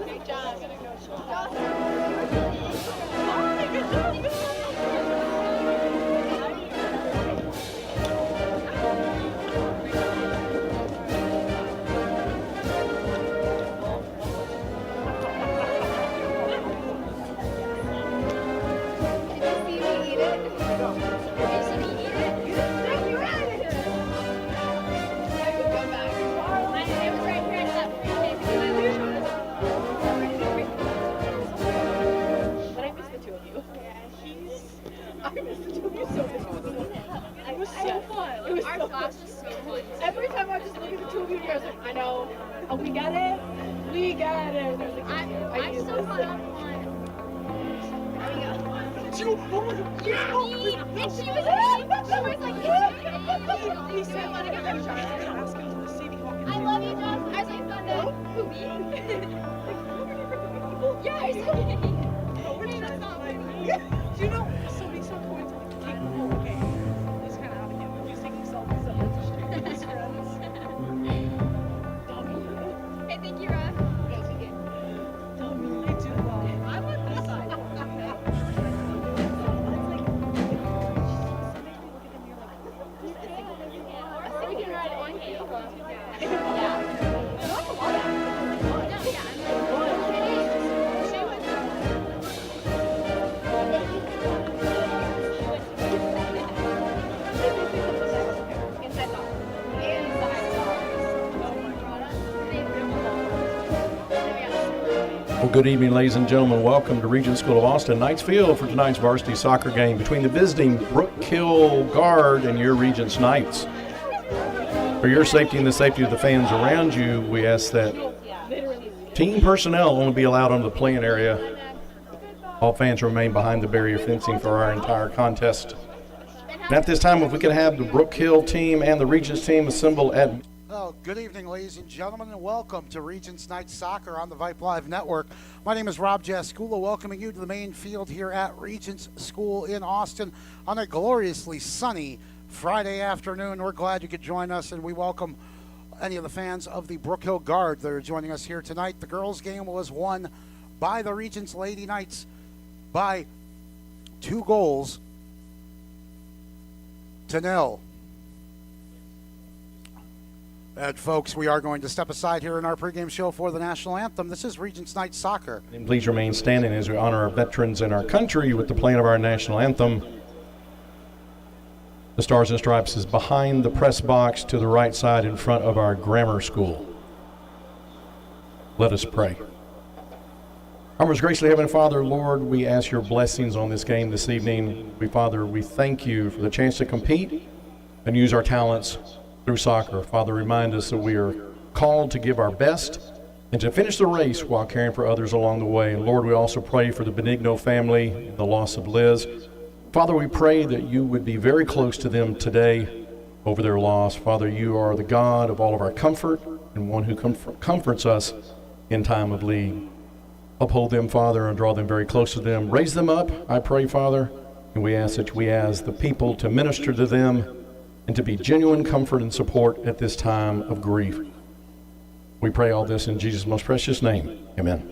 Great job. Our class was so fun. Every time I just look at the two of you, I was like, I know. Oh, we got it. We got it. I'm so caught up on. And she was She was like, he said, I love you, Josh. I was like, no, who, me? Yeah, I said, that's not me. Do you know, somebody so coincidentally take the whole game. This kind of how the game was using selfies up with his friends. Dummy. Hey, thank you, Rob. Dummy, I do well. I'm on this side. We can ride on camera. Well, good evening, ladies and gentlemen. Welcome to Regents School of Austin Knightsville for tonight's varsity soccer game between the visiting Brook Guard and your Regents Knights. For your safety and the safety of the fans around you, we ask that team personnel only be allowed onto the playing area. All fans remain behind the barrier fencing for our entire contest. And at this time, if we could have the Brook Hill team and the Regents team assemble at... Well, good evening, ladies and gentlemen, and welcome to Regents Night Soccer on the Vype Live Network. My name is Rob Jaskula, welcoming you to the main field here at Regents School in Austin on a gloriously sunny Friday afternoon. We're glad you could join us, and we welcome any of the fans of the Brook Hill Guard that are joining us here tonight. The girls' game was won by the Regents Lady Knights by 2-0. And folks, we are going to step aside here in our pregame show for the national anthem. This is Regents Night Soccer. And please remain standing as we honor our veterans and our country with the playing of our national anthem. The Stars and Stripes is behind the press box to the right side in front of our grammar school. Let us pray. Our most graciously Heavenly Father, Lord, we ask your blessings on this game this evening. Father, we thank you for the chance to compete and use our talents through soccer. Father, remind us that we are called to give our best and to finish the race while caring for others along the way. And Lord, we also pray for the Benigno family and the loss of Liz. Father, we pray that you would be very close to them today over their loss. Father, you are the God of all of our comfort and one who comforts us in time of need. Uphold them, Father, and draw them very close to them. Raise them up, I pray, Father, and we ask that we as the people to minister to them and to be genuine comfort and support at this time of grief. We pray all this in Jesus' most precious name. Amen.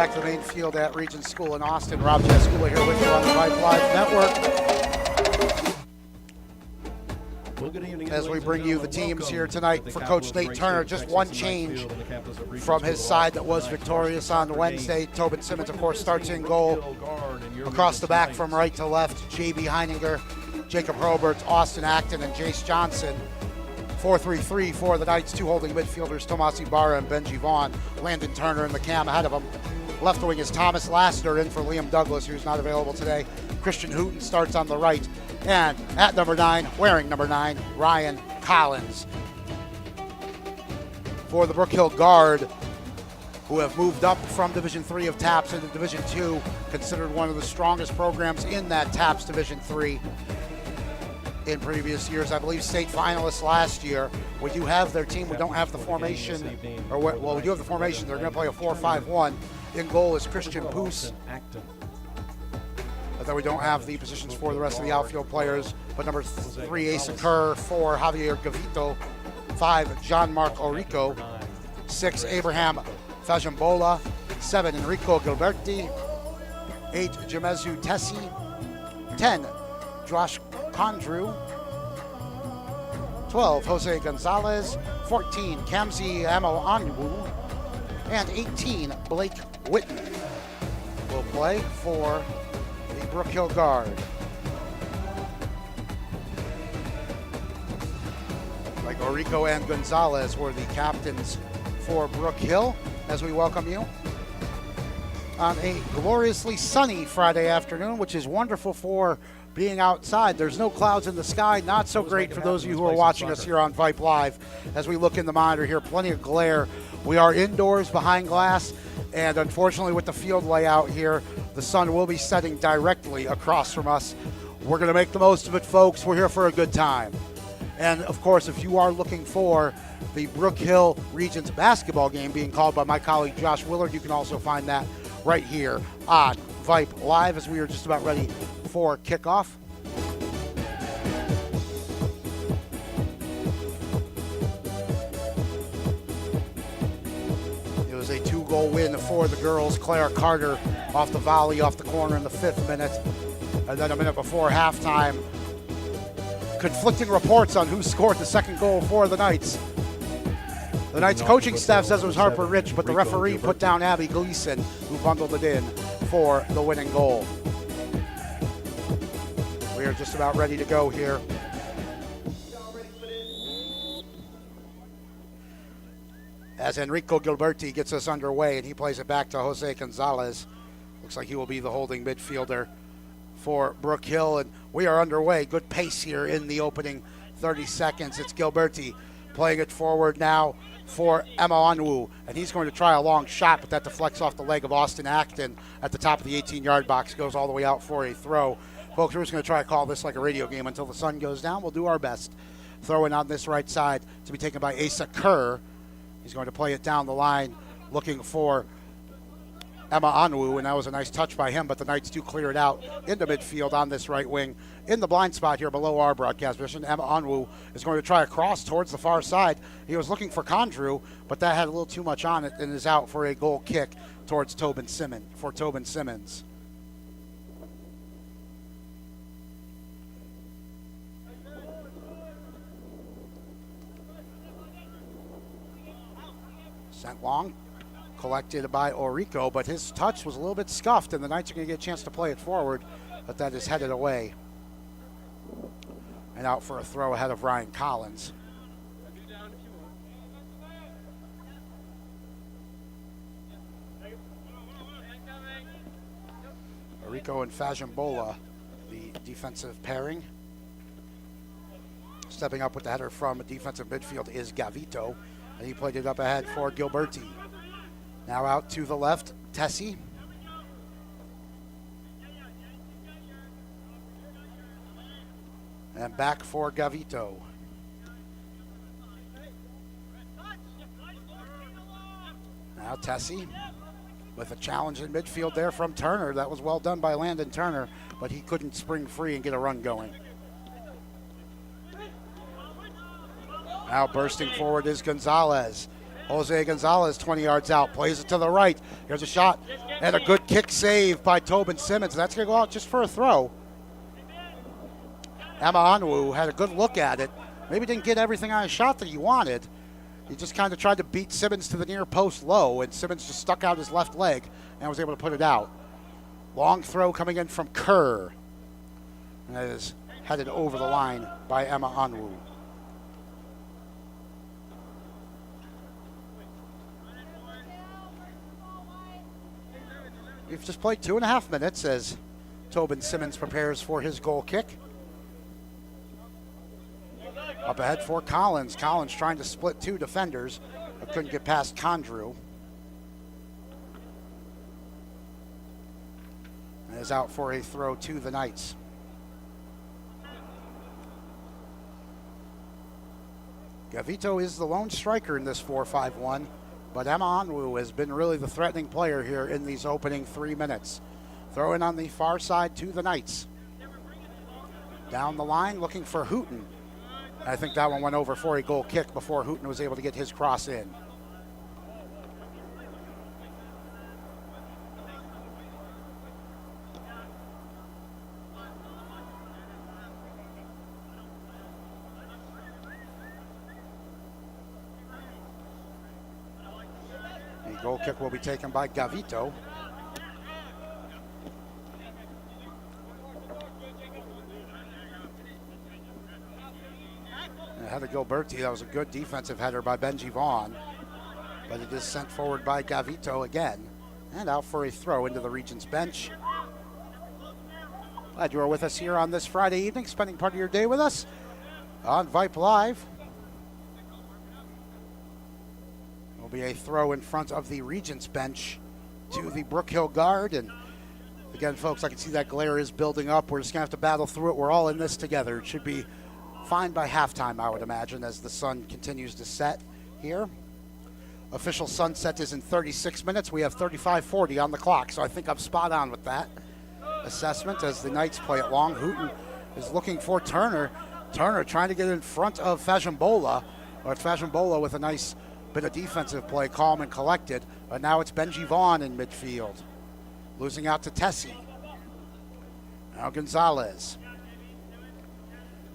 back to the main field at Regents School in Austin. Rob Jaskula here with you on the Vype Live Network. Well, good evening, As we ladies bring and you the gentlemen. teams here Welcome tonight to the for Capitals Coach Nate Race Turner. here, Just Texas one Knights change Field on the campus of Regents from his School side that was tonight. victorious on Wednesday. Tobin Simmons, of course, starts in goal. Across the back from right to left, J.B. Heininger, Jacob Roberts, Austin Acton, and Jace Johnson. 4-3-3 for the Knights. Two holding midfielders, Tomas Ibarra and Benji Vaughn. Landon Turner in the cam ahead of him. Left wing is Thomas Lassiter in for Liam Douglas, who's not available today. Christian Hooten starts on the right. And at number 9, wearing number 9, Ryan Collins. For the Brook Hill Guard, who have moved up from Division 3 of TAPS into Division 2, considered one of the strongest programs in that TAPS Division 3 in previous years. I believe state finalists last year. We do have their team. We don't have the formation, well, we do have the formation. They're going to play a 4-5-1. In goal is Christian Poos. But then we don't have the positions for the rest of the outfield players. But number 3, Asa Kerr. 4, Javier Gavito. 5, John-Marc Orico. 6, Abraham Fajambola. 7, Enrico Gilberti. 8, Jamezu Tessie. 10, Josh Condrew. 12, Jose Gonzalez. 14, Kamsi Amo-Anwu. And 18, Blake Whitten will play for the Brook Hill Guard. Like Orico and Gonzalez were the captains for Brook Hill as we welcome you on a gloriously sunny Friday afternoon, which is wonderful for being outside. There's no clouds in the sky. Not so great for those of you who are watching us here on Vype Live. As we look in the monitor here, plenty of glare. We are indoors behind glass, and unfortunately with the field layout here, the sun will be setting directly across from us. We're going to make the most of it, folks. We're here for a good time. And of course, if you are looking for the Brook Hill Regents basketball game being called by my colleague Josh Willard, you can also find that right here on Vype Live as we are just about ready for kickoff. It was a 2-goal win for the girls. Claire Carter off the volley off the corner in the 5th minute. And then a minute before halftime, conflicting reports on who scored the second goal for the Knights. The Knights coaching staff says it was Harper Rich, but the referee put down Abby Gleason, who bundled it in for the winning goal. We are just about ready to go here. As Enrico Gilberti gets us underway, and he plays it back to Jose Gonzalez. Looks like he will be the holding midfielder for Brook Hill, and we are underway. Good pace here in the opening 30 seconds. It's Gilberti playing it forward now for Emma Onwu, and he's going to try a long shot, but that deflects off the leg of Austin Acton at the top of the 18-yard box, goes all the way out for a throw. Folks, we're just going to try to call this like a radio game until the sun goes down. We'll do our best. Throwing on this right side to be taken by Asa Kerr. He's going to play it down the line, looking for Emma Onwu, and that was a nice touch by him, but the Knights do clear it out into midfield on this right wing. In the blind spot here below our broadcast position, Emma Onwu is going to try a cross towards the far side. He was looking for Condrew, but that had a little too much on it and is out for a goal kick towards Tobin Simmons. Sent long, collected by Orico, but his touch was a little bit scuffed, and the Knights are going to get a chance to play it forward, but that is headed away. And out for a throw ahead of Ryan Collins. Orico and Fajambola, the defensive pairing. Stepping up with the header from defensive midfield is Gavito, and he played it up ahead for Gilberti. Now out to the left, Tessie. And back for Gavito. Now Tessie with a challenge in midfield there from Turner. That was well done by Landon Turner, but he couldn't spring free and get a run going. Now bursting forward is Gonzalez. Jose Gonzalez 20 yards out, plays it to the right. Here's a shot and a good kick save by Tobin Simmons. That's going to go out just for a throw. Emma Onwu had a good look at it. Maybe didn't get everything on a shot that he wanted. He just kind of tried to beat Simmons to the near post low, and Simmons just stuck out his left leg and was able to put it out. Long throw coming in from Kerr. And that is headed over the line by Emma Onwu. We've just played 2.5 minutes as Tobin Simmons prepares for his goal kick. Up ahead for Collins. Collins trying to split two defenders, but couldn't get past Condrew. And is out for a throw to the Knights. Gavito is the lone striker in this 4-5-1, but Emma Onwu has been really the threatening player here in these opening 3 minutes. Throw in on the far side to the Knights. Down the line looking for Hooten. I think that one went over for a goal kick before Hooten was able to get his cross in. The goal kick will be taken by Gavito. Heather Gilberti, that was a good defensive header by Benji Vaughn, but it is sent forward by Gavito again, and out for a throw into the Regents bench. Glad you are with us here on this Friday evening, spending part of your day with us on Vype Live. Will be a throw in front of the Regents bench to the Brook Hill guard, and again, folks, I can see that glare is building up. We're just gonna have to battle through it. We're all in this together. It should be fine by halftime, I would imagine, as the sun continues to set here. Official sunset is in 36 minutes. We have 35:40 on the clock, so I think I'm spot on with that assessment as the Knights play it long. Hooten is looking for Turner. Turner trying to get in front of Fashionbola, but Fashionbola with a nice bit of defensive play, calm and collected. But now it's Benji Vaughn in midfield, losing out to Tessie. Now Gonzalez.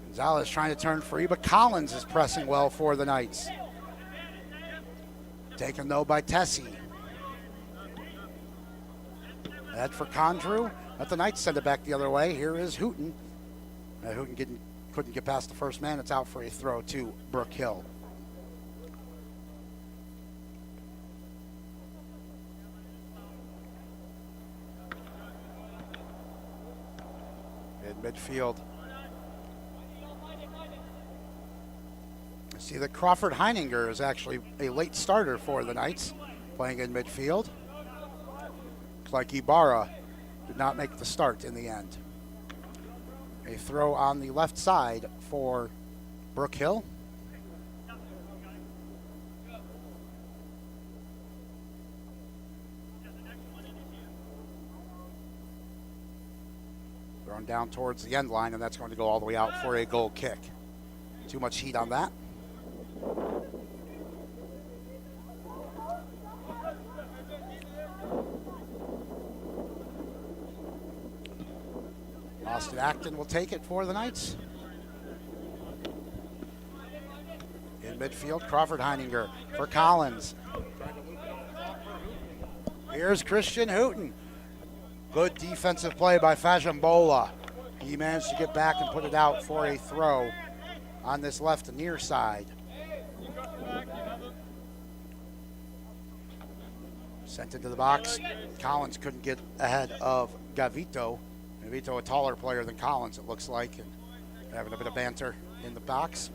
Gonzalez trying to turn free, but Collins is pressing well for the Knights. Taken though by Tessie. That for Condrew. Let the Knights send it back the other way. Here is Hooten. Hooten couldn't get past the first man. It's out for a throw to Brook Hill. In midfield. See that Crawford Heininger is actually a late starter for the Knights, playing in midfield. Looks like Ibarra did not make the start in the end. A throw on the left side for Brook Hill. Thrown down towards the end line, and that's going to go all the way out for a goal kick. Too much heat on that. Austin Acton will take it for the Knights. In midfield, Crawford Heininger for Collins. Here's Christian Hooten. Good defensive play by Fashionbola. He managed to get back and put it out for a throw on this left near side. Sent into the box. Collins couldn't get ahead of Gavito. Gavito, a taller player than Collins, it looks like, and having a bit of banter in the box.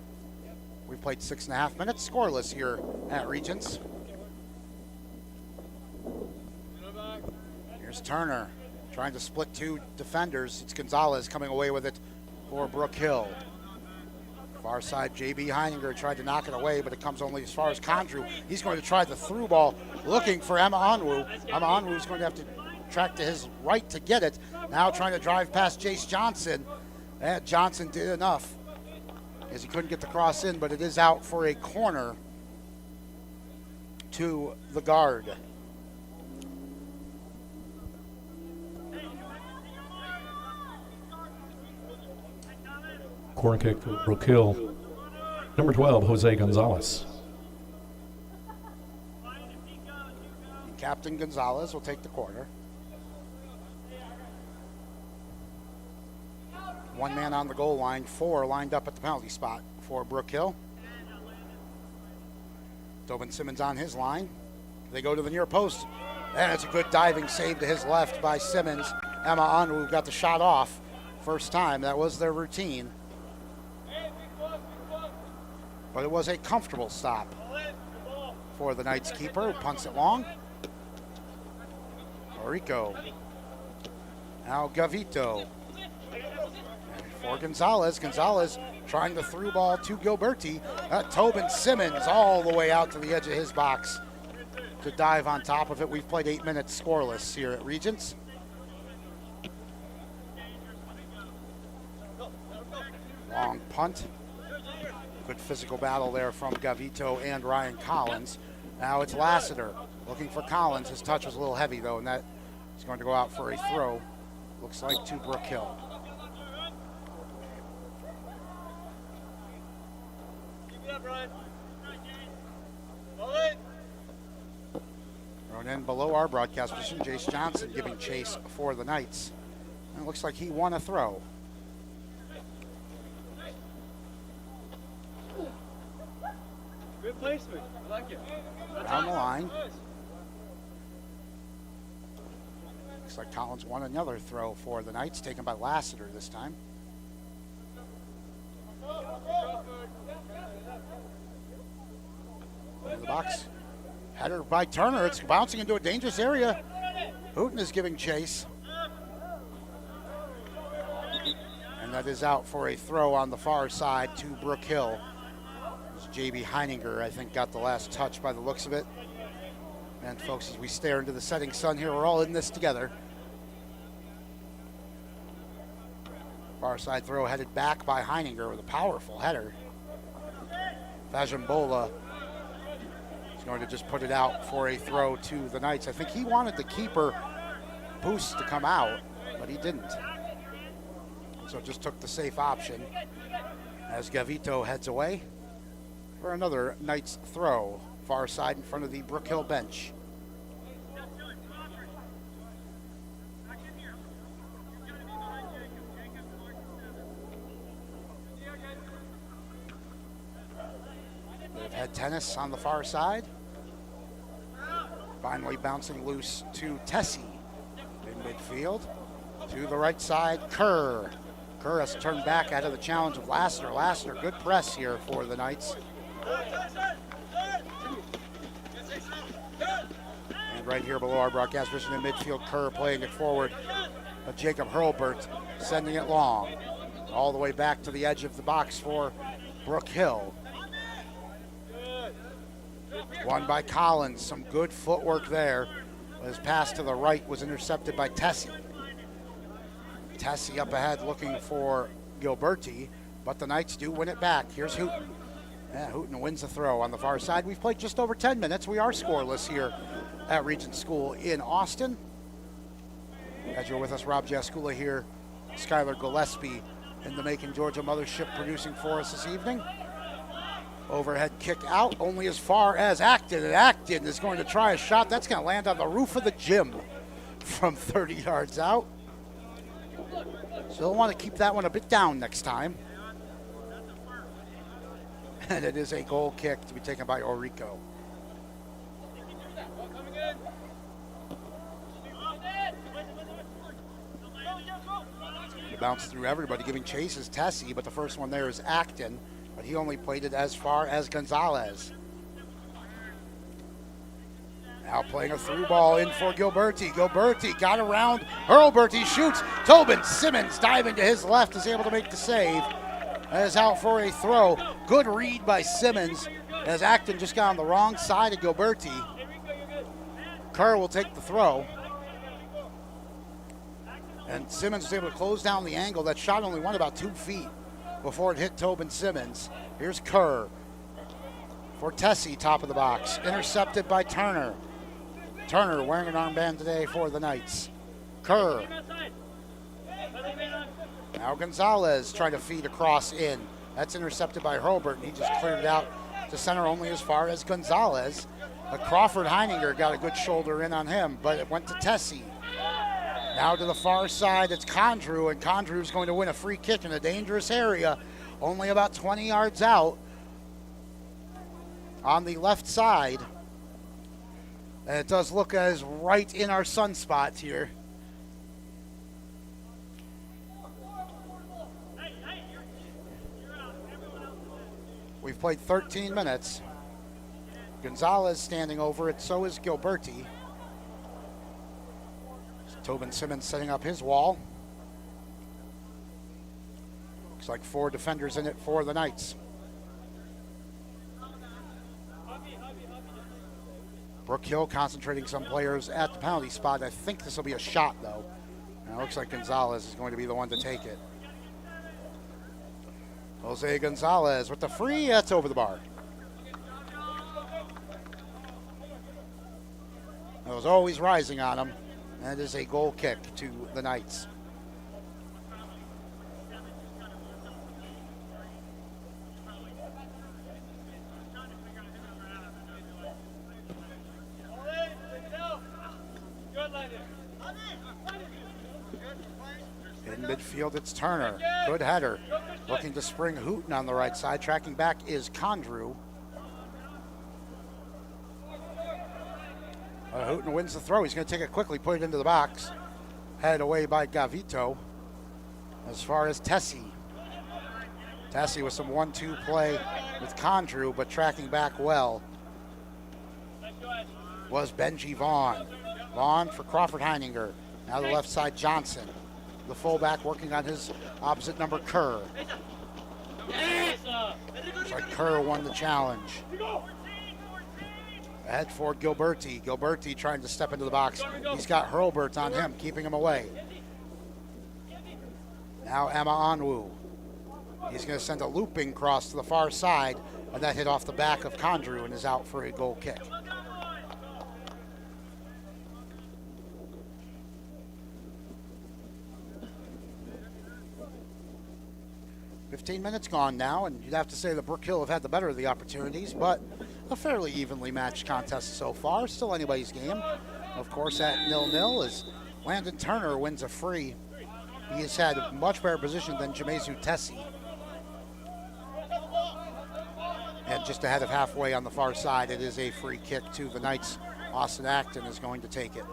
We've played 6.5 minutes, scoreless here at Regents. Here's Turner trying to split two defenders. It's Gonzalez coming away with it for Brook Hill. Far side, J.B. Heininger tried to knock it away, but it comes only as far as Condrew. He's going to try the through ball, looking for Emma Onwu. Emma Onwu is going to have to track to his right to get it. Now trying to drive past Jace Johnson. And Johnson did enough as he couldn't get the cross in, but it is out for a corner. to the guard. Corner kick for Brook Hill. Number 12, Jose Gonzalez. Captain Gonzalez will take the corner. One man on the goal line, 4 lined up at the penalty spot for Brook Hill. Tobin Simmons on his line. They go to the near post. And it's a good diving save to his left by Simmons. Emma Unruh got the shot off. First time. That was their routine. But it was a comfortable stop for the Knights keeper, who punts it long. Rico. Now Gavito. And for Gonzalez. Gonzalez trying the through ball to Gilberti. Tobin Simmons all the way out to the edge of his box to dive on top of it. We've played 8 minutes scoreless here at Regents. Long punt. Good physical battle there from Gavito and Ryan Collins. Now it's Lassiter looking for Collins. His touch was a little heavy though, and that is going to go out for a throw. Looks like to Brook Hill. Thrown in below our broadcast position, Jace Johnson giving chase for the Knights. And it looks like he won a throw. Good placement. I like it. Down the line. Looks like Collins won another throw for the Knights, taken by Lassiter this time. Into the box. Header by Turner. It's bouncing into a dangerous area. Hooten is giving chase. And that is out for a throw on the far side to Brook Hill. J.B. Heininger, I think, got the last touch by the looks of it. And folks, as we stare into the setting sun here, we're all in this together. Far side throw headed back by Heininger with a powerful header. Fajambola is going to just put it out for a throw to the Knights. I think he wanted the keeper Boost to come out, but he didn't. So just took the safe option as Gavito heads away for another Knights throw, far side in front of the Brook Hill bench. They've had tennis on the far side. Finally bouncing loose to Tessie in midfield. To the right side, Kerr. Kerr has turned back out of the challenge of Lassiter. Lassiter, good press here for the Knights. And right here below our broadcast position in midfield, Kerr playing it forward. But Jacob Hurlbert sending it long. All the way back to the edge of the box for Brook Hill. Won by Collins. Some good footwork there. His pass to the right was intercepted by Tessie. Tessie up ahead looking for Gilberti, but the Knights do win it back. Here's Hooten. Yeah, Hooten wins the throw on the far side. We've played just over 10 minutes. We are scoreless here at Regents School in Austin. As you're with us, Rob Jaskula here, Skylar Gillespie in the Macon, Georgia mothership producing for us this evening. Overhead kick out only as far as Acton, and Acton is going to try a shot. That's going to land on the roof of the gym from 30 yards out. So they'll want to keep that one a bit down next time. And it is a goal kick to be taken by Orico. The bounce through everybody, giving chase is Tessie, but the first one there is Acton, but he only played it as far as Gonzalez. Now playing a through ball in for Gilberti. Gilberti got around Hurlbert. He shoots. Tobin Simmons diving to his left is able to make the save. That is out for a throw. Good read by Simmons as Acton just got on the wrong side of Gilberti. Kerr will take the throw. And Simmons was able to close down the angle. That shot only went about 2 feet before it hit Tobin Simmons. Here's Kerr. for Tessie, top of the box. Intercepted by Turner. Turner wearing an armband today for the Knights. Kerr. Now Gonzalez trying to feed across in. That's intercepted by Hurlburt, and he just cleared it out to center only as far as Gonzalez. But Crawford Heininger got a good shoulder in on him, but it went to Tessie. Now to the far side, it's Condrew, and Condrew's going to win a free kick in a dangerous area, only about 20 yards out on the left side. And it does look as right in our sunspots here. We've played 13 minutes. Gonzalez standing over it, so is Gilberti. Tobin Simmons setting up his wall. Looks like 4 defenders in it for the Knights. Brook Hill concentrating some players at the penalty spot. I think this will be a shot, though. And it looks like Gonzalez is going to be the one to take it. Jose Gonzalez with the free. That's over the bar. It was always rising on him. And it is a goal kick to the Knights. In midfield, it's Turner. Good header. Looking to spring Hooten on the right side. Tracking back is Condrew. Hooten wins the throw. He's going to take it quickly, put it into the box. Headed away by Gavito. As far as Tessie. Tessie with some 1-2 play with Condrew, but tracking back well was Benji Vaughn. Vaughn for Crawford Heininger. Now the left side, Johnson. The fullback working on his opposite number, Kerr. Looks like Kerr won the challenge. Ahead for Gilberti. Gilberti trying to step into the box. He's got Hurlburt on him, keeping him away. Now Emma Onwu. He's going to send a looping cross to the far side, and that hit off the back of Condrew and is out for a goal kick. "15 minutes gone now, and you'd have to say the Brook Hill have had the better of the opportunities, but a fairly evenly matched contest so far. Still anybody's game. Of course, at 0-0 as Landon Turner wins a free. He has had a much better position than Jamezu Tessie. And just ahead of halfway on the far side, it is a free kick to the Knights. Austin Acton is going to take it.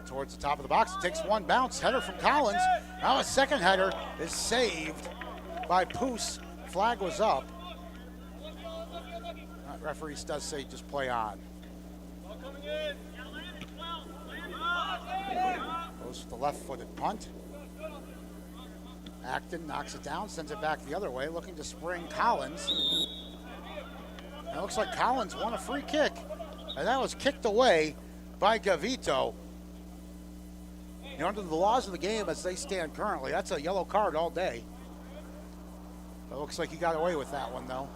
Towards the top of the box. It takes one bounce. Header from Collins. Now a second header is saved by Poos. Flag was up. Referee does say just play on. Goes for the left-footed punt. Acton knocks it down, sends it back the other way, looking to spring Collins. And it looks like Collins won a free kick. And that was kicked away by Gavito. You know, under the laws of the game as they stand currently, that's a yellow card all day. It looks like he got away with that one, though.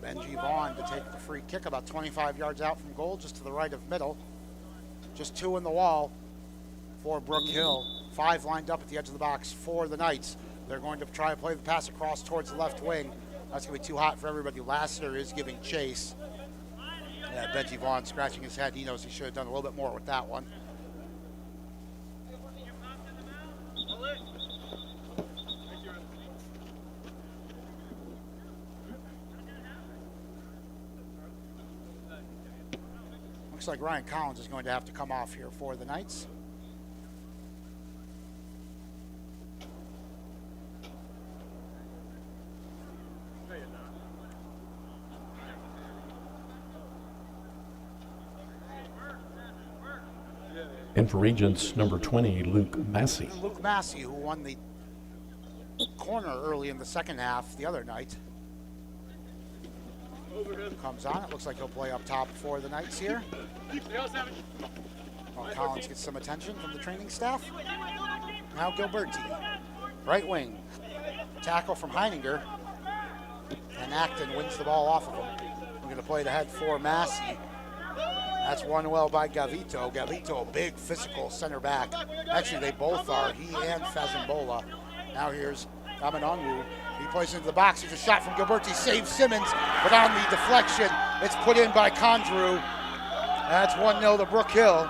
Benji Vaughn to take the free kick about 25 yards out from goal, just to the right of middle. Just 2 in the wall for Brook Hill. 5 lined up at the edge of the box for the Knights. They're going to try to play the pass across towards the left wing. That's going to be too hot for everybody. Lassiter is giving chase. Yeah, Benji Vaughn scratching his head. He knows he should have done a little bit more with that one. Looks like Ryan Collins is going to have to come off here for the Knights. And for Regents, number 20, Luke Massey. And Luke Massey, who won the corner early in the second half the other night, comes on. It looks like he'll play up top for the Knights here. Well, Collins gets some attention from the training staff. Now Gilberti, right wing. Tackle from Heininger. And Acton wins the ball off of him. We're going to play it ahead for Massey. That's won well by Gavito. Gavito, a big physical center back. Actually, they both are, he and Fazembola. Now here's Amanonwu. He plays into the box. There's a shot from Gilberti. Saves Simmons, but on the deflection, it's put in by Condrew. That's 1-0 to Brook Hill.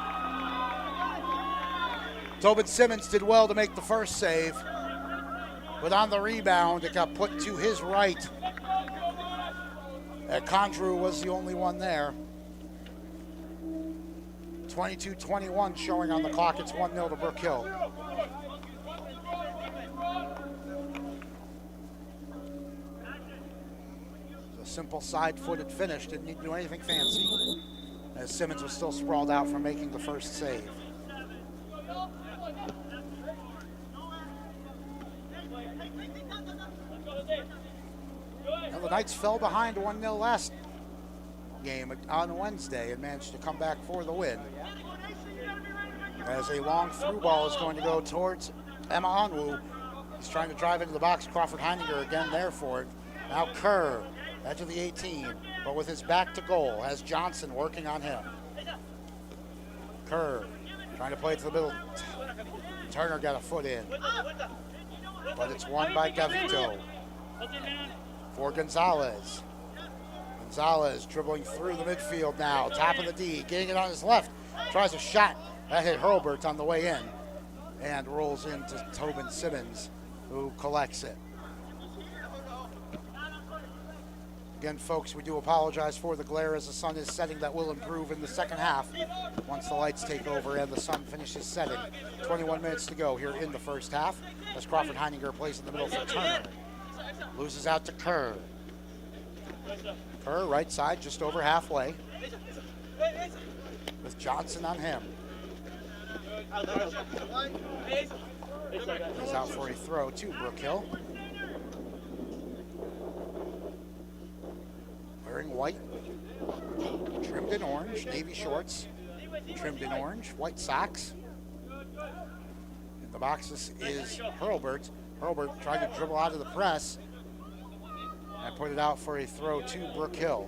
Tobin Simmons did well to make the first save, but on the rebound, it got put to his right. And Condrew was the only one there. 22-21 showing on the clock. It's 1-0 to Brook Hill. It's a simple side-footed finish. Didn't need to do anything fancy, as Simmons was still sprawled out from making the first save. Now the Knights fell behind 1-0 last game on Wednesday and managed to come back for the win. As a long through ball is going to go towards Emma Onwu. He's trying to drive into the box. Crawford Heininger again there for it. Now Kerr, edge of the 18, but with his back to goal, has Johnson working on him. Kerr trying to play it to the middle. Turner got a foot in, but it's won by Gavito for Gonzalez. Gonzalez dribbling through the midfield now, top of the D, getting it on his left. Tries a shot. That hit Hurlbert on the way in and rolls into Tobin Simmons, who collects it. Again, folks, we do apologize for the glare as the sun is setting. That will improve in the second half once the lights take over and the sun finishes setting. 21 minutes to go here in the first half as Crawford Heininger plays in the middle for Turner. Loses out to Kerr. Kerr, right side, just over halfway, with Johnson on him. He's out for a throw to Brook Hill. Wearing white, trimmed in orange, navy shorts, trimmed in orange, white socks. In the boxes is Hurlbert. Hurlbert tried to dribble out of the press and put it out for a throw to Brook Hill.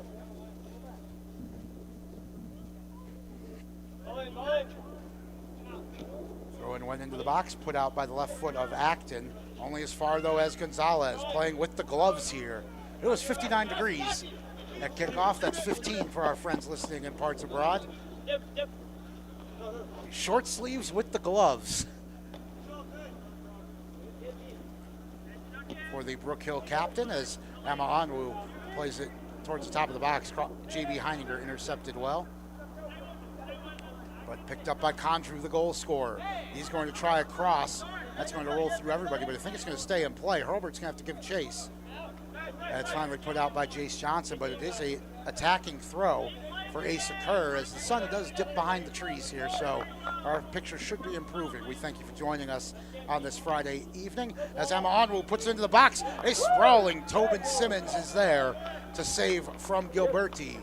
Throw in went into the box, put out by the left foot of Acton. Only as far, though, as Gonzalez, playing with the gloves here. It was 59 degrees at kickoff. That's 15 for our friends listening in parts abroad. Short sleeves with the gloves for the Brook Hill captain, as Emma Onwu plays it towards the top of the box. J.B. Heininger intercepted well, but picked up by Condrew, the goal scorer. He's going to try a cross. That's going to roll through everybody, but I think it's going to stay in play. Hurlbert's going to have to give chase. And it's finally put out by Jace Johnson, but it is a attacking throw for Asa Kerr, as the sun does dip behind the trees here, so our picture should be improving. We thank you for joining us on this Friday evening. As Emma Onwu puts it into the box, a sprawling Tobin Simmons is there to save from Gilberti.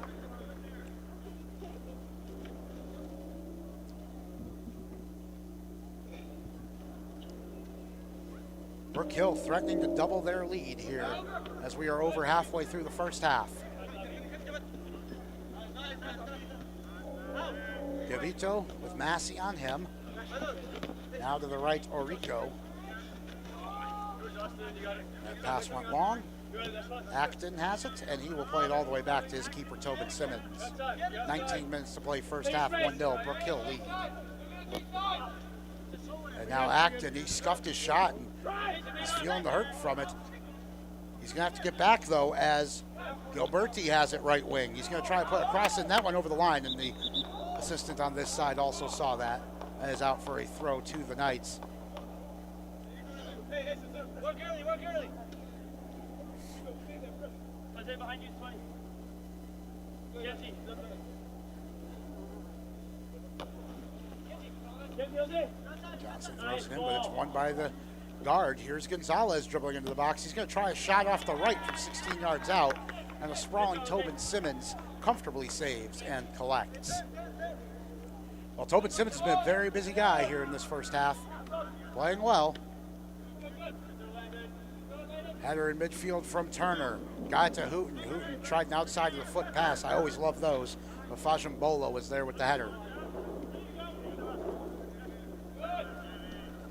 Brook Hill threatening to double their lead here as we are over halfway through the first half. Gavito with Massey on him. Now to the right, Orico. That pass went long. Acton has it, and he will play it all the way back to his keeper, Tobin Simmons. 19 minutes to play first half, 1-0, Brook Hill lead. And now Acton, he scuffed his shot, and he's feeling the hurt from it. He's going to have to get back, though, as Gilberti has it right wing. He's going to try to put a cross in that one over the line, and the assistant on this side also saw that and is out for a throw to the Knights. Work early, work early. Behind you, 20. Johnson throws it in, but it's won by the guard. Here's Gonzalez dribbling into the box. He's going to try a shot off the right from 16 yards out, and a sprawling Tobin Simmons comfortably saves and collects. Well, Tobin Simmons has been a very busy guy here in this first half, playing well. Header in midfield from Turner. Got it to Hooten. Hooten tried an outside of the foot pass. I always love those. But Fajimbola was there with the header.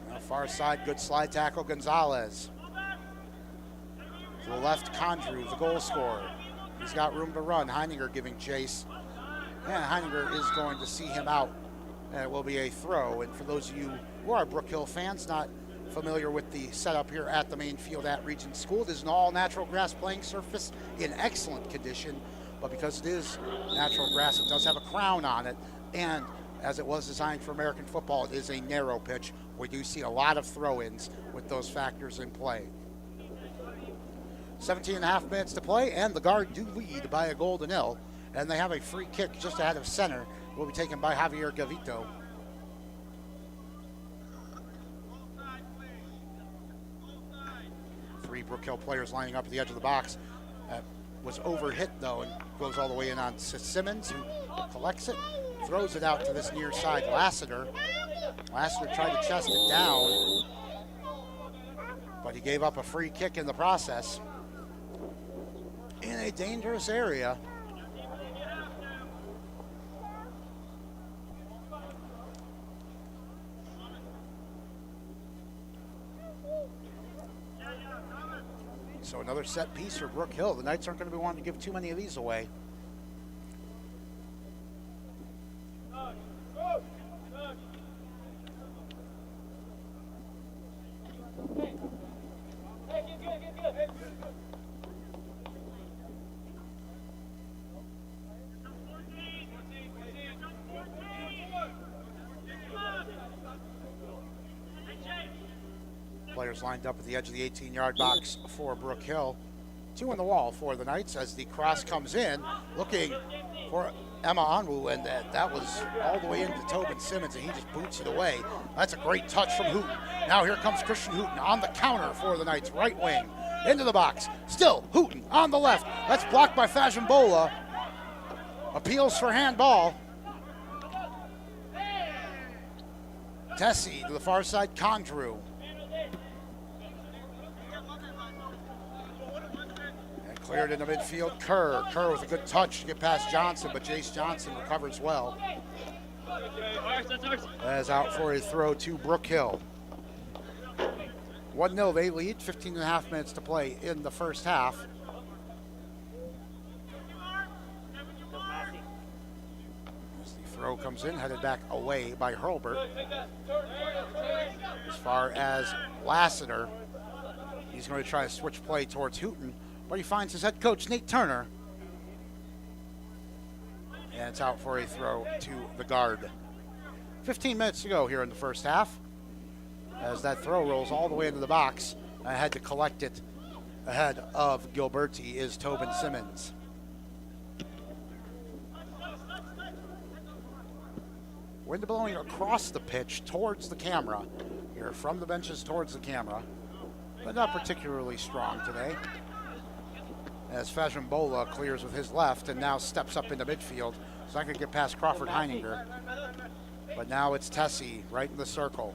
On the far side, good slide tackle, Gonzalez. To the left, Condrew, the goal scorer. He's got room to run. Heininger giving chase. And Heininger is going to see him out. And it will be a throw. And for those of you who are Brook Hill fans, not familiar with the setup here at the main field at Regents School, it is an all-natural grass playing surface in excellent condition. But because it is natural grass, it does have a crown on it. And as it was designed for American football, it is a narrow pitch. We do see a lot of throw-ins with those factors in play. 17 and a half minutes to play, and the Guard do lead by a goal to nil. And they have a free kick just ahead of center. It will be taken by Javier Gavito. Three Brook Hill players lining up at the edge of the box. Was overhit though, and goes all the way in on Simmons, who collects it, throws it out to this near side Lassiter. Lassiter tried to chest it down, but he gave up a free kick in the process. In a dangerous area. So another set piece for Brook Hill. The Knights aren't going to be wanting to give too many of these away. Players lined up at the edge of the 18-yard box for Brook Hill. Two on the wall for the Knights as the cross comes in, looking for Emma Onwu, and that was all the way into Tobin Simmons, and he just boots it away. That's a great touch from Hooten. Now here comes Christian Hooten on the counter for the Knights, right wing, into the box. Still Hooten on the left. That's blocked by Fajimbola. Appeals for handball. Tessie to the far side, Condrew. Cleared into midfield, Kerr. Kerr with a good touch to get past Johnson, but Jace Johnson recovers well. That is out for a throw to Brook Hill. 1-0, they lead, 15 and a half minutes to play in the first half. As the throw comes in, headed back away by Hurlbert. As far as Lassiter, he's going to try to switch play towards Hooten, but he finds his head coach, Nate Turner. And it's out for a throw to the Guard. 15 minutes to go here in the first half. As that throw rolls all the way into the box, ahead to collect it ahead of Gilberti is Tobin Simmons. Wind blowing across the pitch towards the camera. Here from the benches towards the camera, but not particularly strong today. As Fajimbola clears with his left and now steps up into midfield. So I could get past Crawford Heininger. But now it's Tessie right in the circle.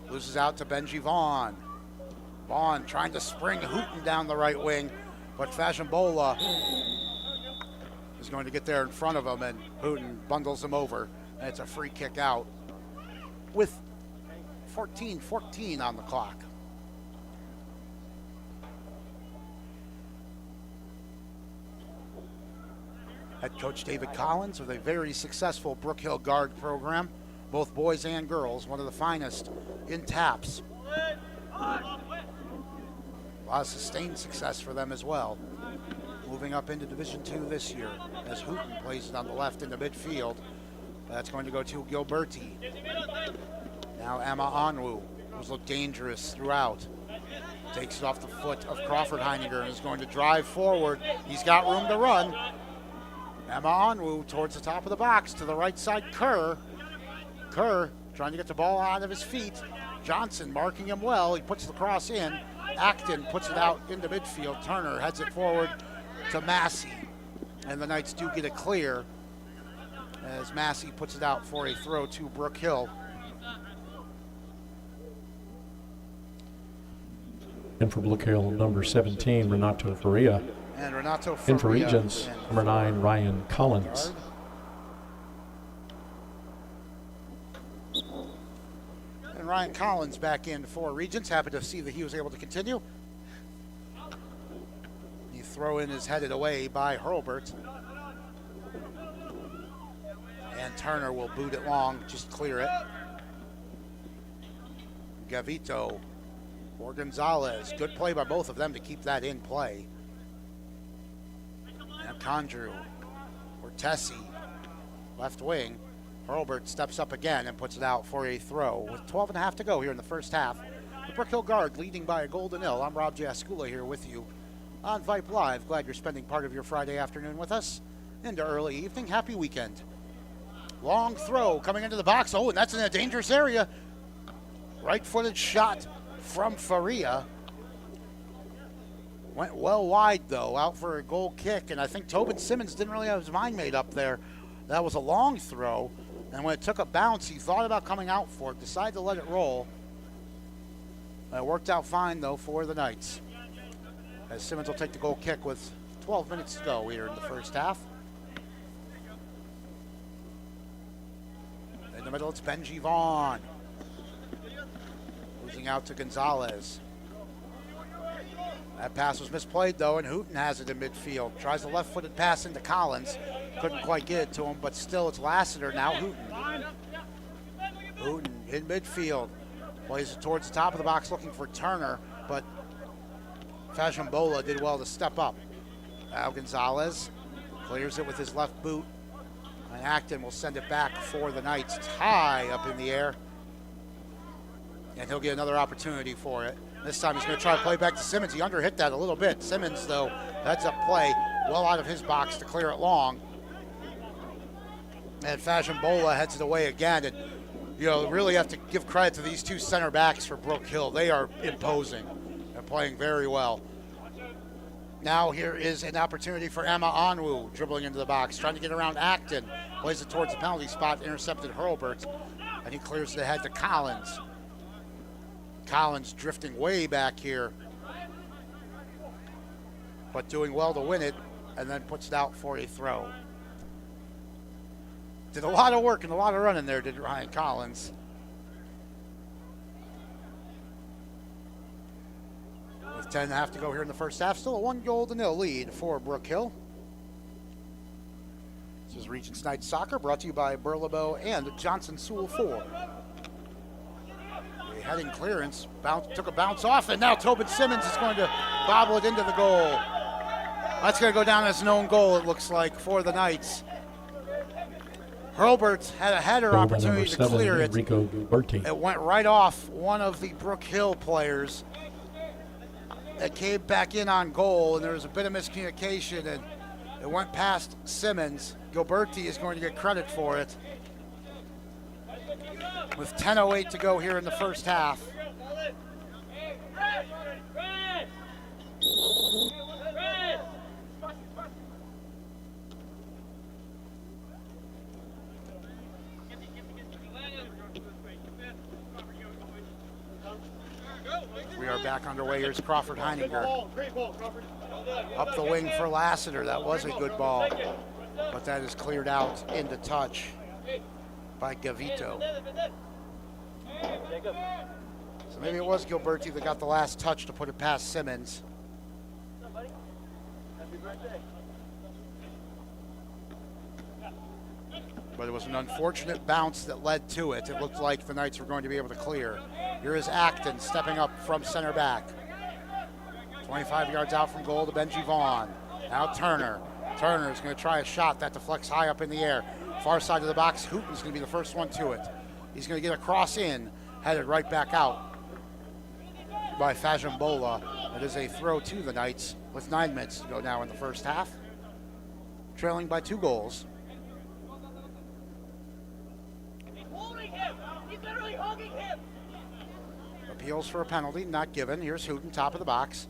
Loses out to Benji Vaughn. Vaughn trying to spring Hooten down the right wing, but Fajimbola is going to get there in front of him, and Hooten bundles him over. And it's a free kick out with 14:14 on the clock. Head coach David Collins with a very successful Brook Hill Guard program, both boys and girls, one of the finest in TAPS. A lot of sustained success for them as well. Moving up into Division II this year as Hooten plays it on the left into midfield. That's going to go to Gilberti. Now Emma Onwu, who's looked dangerous throughout. Takes it off the foot of Crawford Heininger and is going to drive forward. He's got room to run. Emma Onwu towards the top of the box to the right side, Kerr. Kerr trying to get the ball out of his feet. Johnson marking him well. He puts the cross in. Acton puts it out into midfield. Turner heads it forward to Massey. And the Knights do get it clear as Massey puts it out for a throw to Brook Hill. And for Brook Hill, number 17, Renato Faria. And Renato Faria. And for Regents, number 9, Ryan Collins. And Ryan Collins back in for Regents. Happy to see that he was able to continue. The throw in is headed away by Hurlburt. And Turner will boot it long, just clear it. Gavito or Gonzalez. Good play by both of them to keep that in play. And Condrew or Tessie, left wing. Hurlburt steps up again and puts it out for a throw. With 12 and a half to go here in the first half. The Brook Hill Guard leading by a goal to nil. I'm Rob Jaskula here with you on Vype Live. Glad you're spending part of your Friday afternoon with us into early evening. Happy weekend. Long throw coming into the box. Oh, and that's in a dangerous area. Right-footed shot from Faria. Went well wide, though, out for a goal kick. And I think Tobin Simmons didn't really have his mind made up there. That was a long throw. And when it took a bounce, he thought about coming out for it. Decided to let it roll. It worked out fine, though, for the Knights. As Simmons will take the goal kick with 12 minutes to go here in the first half. In the middle, it's Benji Vaughn. Losing out to Gonzalez. That pass was misplayed, though, and Hooten has it in midfield. Tries the left-footed pass into Collins. Couldn't quite get it to him, but still it's Lassiter, now Hooten. Hooten in midfield. Plays it towards the top of the box looking for Turner, but Fashionbola did well to step up. Now Gonzalez clears it with his left boot. And Acton will send it back for the Knights. It's high up in the air. And he'll get another opportunity for it. This time he's going to try to play back to Simmons. He underhit that a little bit. Simmons, though, heads up play well out of his box to clear it long. And Fashionbola heads it away again. And, you know, really have to give credit to these two center backs for Brook Hill. They are imposing and playing very well. Now here is an opportunity for Emma Onwu, dribbling into the box, trying to get around Acton. Plays it towards the penalty spot, intercepted Hurlburt, and he clears it ahead to Collins. Collins drifting way back here, but doing well to win it, and then puts it out for a throw. Did a lot of work and a lot of running there, did Ryan Collins. With 10 and a half to go here in the first half, still a 1-0 lead for Brook Hill. This is Regents Night Soccer, brought to you by Burlebo and Johnson Sewell Ford. A heading clearance, took a bounce off, and now Tobin Simmons is going to bobble it into the goal. That's going to go down as an own goal, it looks like, for the Knights. Hurlburt had a header opportunity to clear it. It went right off one of the Brook Hill players. It came back in on goal, and there was a bit of miscommunication, and it went past Simmons. Gilberti is going to get credit for it. With 10:08 to go here in the first half. We are back underway. Here's Crawford Heininger. Up the wing for Lassiter. That was a good ball, but that is cleared out into touch by Gavito. So maybe it was Gilberti that got the last touch to put it past Simmons. But it was an unfortunate bounce that led to it. It looked like the Knights were going to be able to clear. Here is Acton stepping up from center back. 25 yards out from goal to Benji Vaughn. Now Turner. Turner is going to try a shot that deflects high up in the air. Far side of the box, Hooten's going to be the first one to it. He's going to get a cross in, headed right back out by Fashionbola. It is a throw to the Knights with 9 minutes to go now in the first half. Trailing by 2 goals. Holding him! He's better Appeals for a penalty, not given. Here's Hooten, top of the box.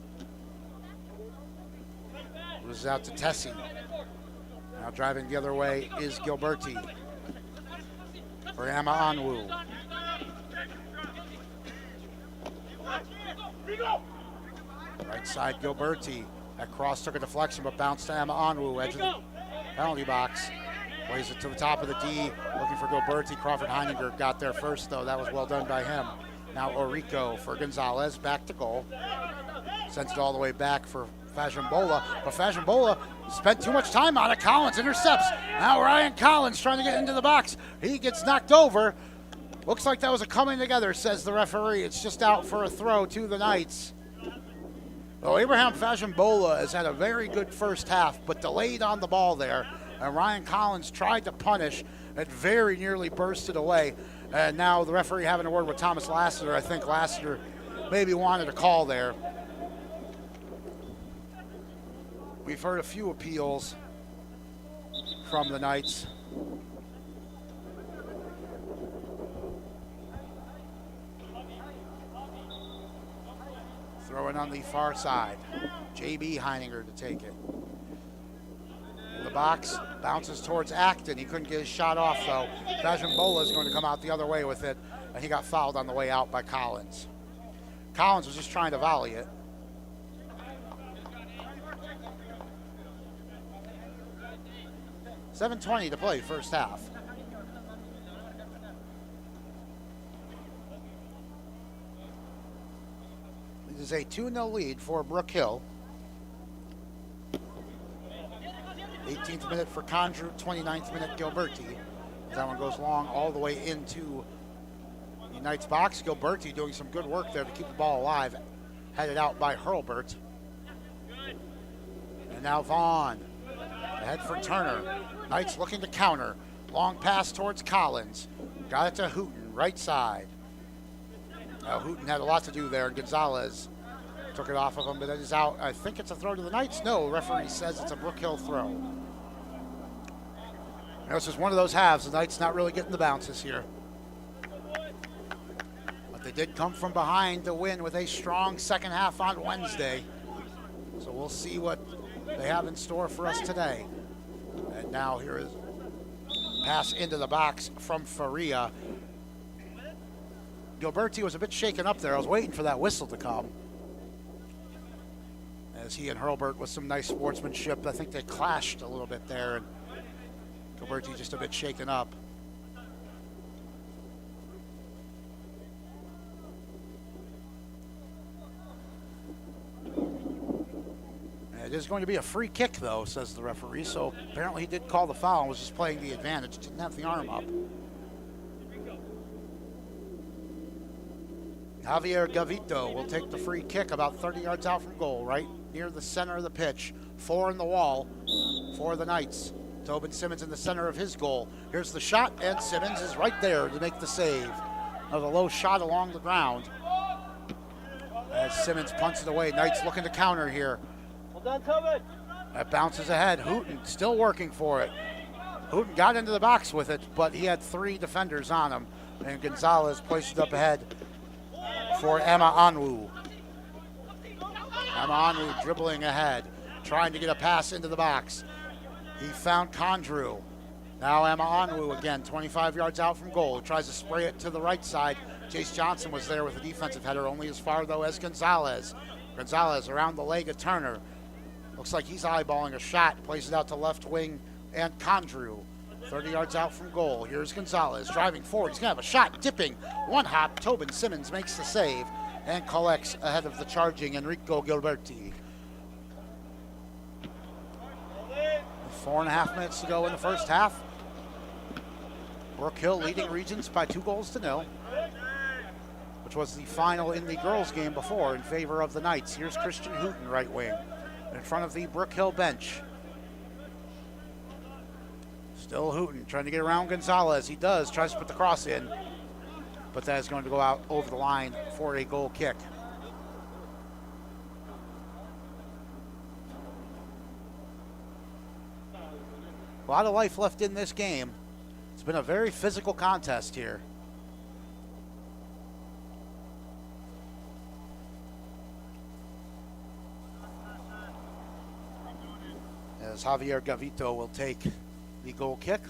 Loses out to Tessie. Now driving the other way is Gilberti for Emma Onwu. Right side Gilberti. That cross took a deflection but bounced to Emma Onwu, edge of the penalty box. Plays it to the top of the D, looking for Gilberti. Crawford Heininger got there first, though. That was well done by him. Now Orico for Gonzalez, back to goal. Sends it all the way back for Fajimbola, but Fajimbola spent too much time on it. Collins intercepts. Now Ryan Collins trying to get into the box. He gets knocked over. Looks like that was a coming together, says the referee. It's just out for a throw to the Knights. Well, Abraham Fajimbola has had a very good first half, but delayed on the ball there. And Ryan Collins tried to punish. It very nearly bursted away. And now the referee having a word with Thomas Lassiter. I think Lassiter maybe wanted a call there. We've heard a few appeals from the Knights. Throwing on the far side. J.B. Heininger to take it. In the box, bounces towards Acton. He couldn't get his shot off, though. Fajimbola is going to come out the other way with it, and he got fouled on the way out by Collins. Collins was just trying to volley it. $7:20 to play, first half. It is a 2-0 lead for Brook Hill. 18th minute for Condrew, 29th minute Gilberti. That one goes long all the way into the Knights box. Gilberti doing some good work there to keep the ball alive. Headed out by Hurlbert. And now Vaughn. Ahead for Turner. Knights looking to counter. Long pass towards Collins. Got it to Hooten, right side. Now Hooten had a lot to do there. Gonzalez took it off of him, but it is out. I think it's a throw to the Knights. No, referee says it's a Brook Hill throw. Now, this is one of those halves. The Knights not really getting the bounces here. But they did come from behind to win with a strong second half on Wednesday. So we'll see what they have in store for us today. And now here is pass into the box from Faria. Gilberti was a bit shaken up there. I was waiting for that whistle to come. As he and Hurlbert with some nice sportsmanship. I think they clashed a little bit there, and Gilberti just a bit shaken up. It is going to be a free kick, though, says the referee. So apparently he did call the foul and was just playing the advantage. Didn't have the arm up. Javier Gavito will take the free kick about 30 yards out from goal, right near the center of the pitch. 4 in the wall for the Knights. Tobin Simmons in the center of his goal. Here's the shot, and Simmons is right there to make the save. Another low shot along the ground. As Simmons punts it away. Knights looking to counter here. Well done, Tobin. That bounces ahead. Hooten still working for it. Hooten got into the box with it, but he had 3 defenders on him. And Gonzalez placed it up ahead for Emma Onwu. Emma Onwu dribbling ahead, trying to get a pass into the box. He found Condrew. Now Emma Onwu again, 25 yards out from goal. Tries to spray it to the right side. Jace Johnson was there with a defensive header, only as far though as Gonzalez. Gonzalez around the leg of Turner. Looks like he's eyeballing a shot. Plays it out to left wing and Condrew. 30 yards out from goal. Here's Gonzalez driving forward. He's going to have a shot, dipping. One hop. Tobin Simmons makes the save and collects ahead of the charging Enrico Gilberti. 4.5 minutes to go in the first half. Brook Hill leading Regents by 2-0, which was the final in the girls' game before in favor of the Knights. Here's Christian Hooten, right wing, in front of the Brook Hill bench. Still Hooten trying to get around Gonzalez. He does, tries to put the cross in, but that is going to go out over the line for a goal kick. A lot of life left in this game. It's been a very physical contest here. as Javier Gavito will take the goal kick.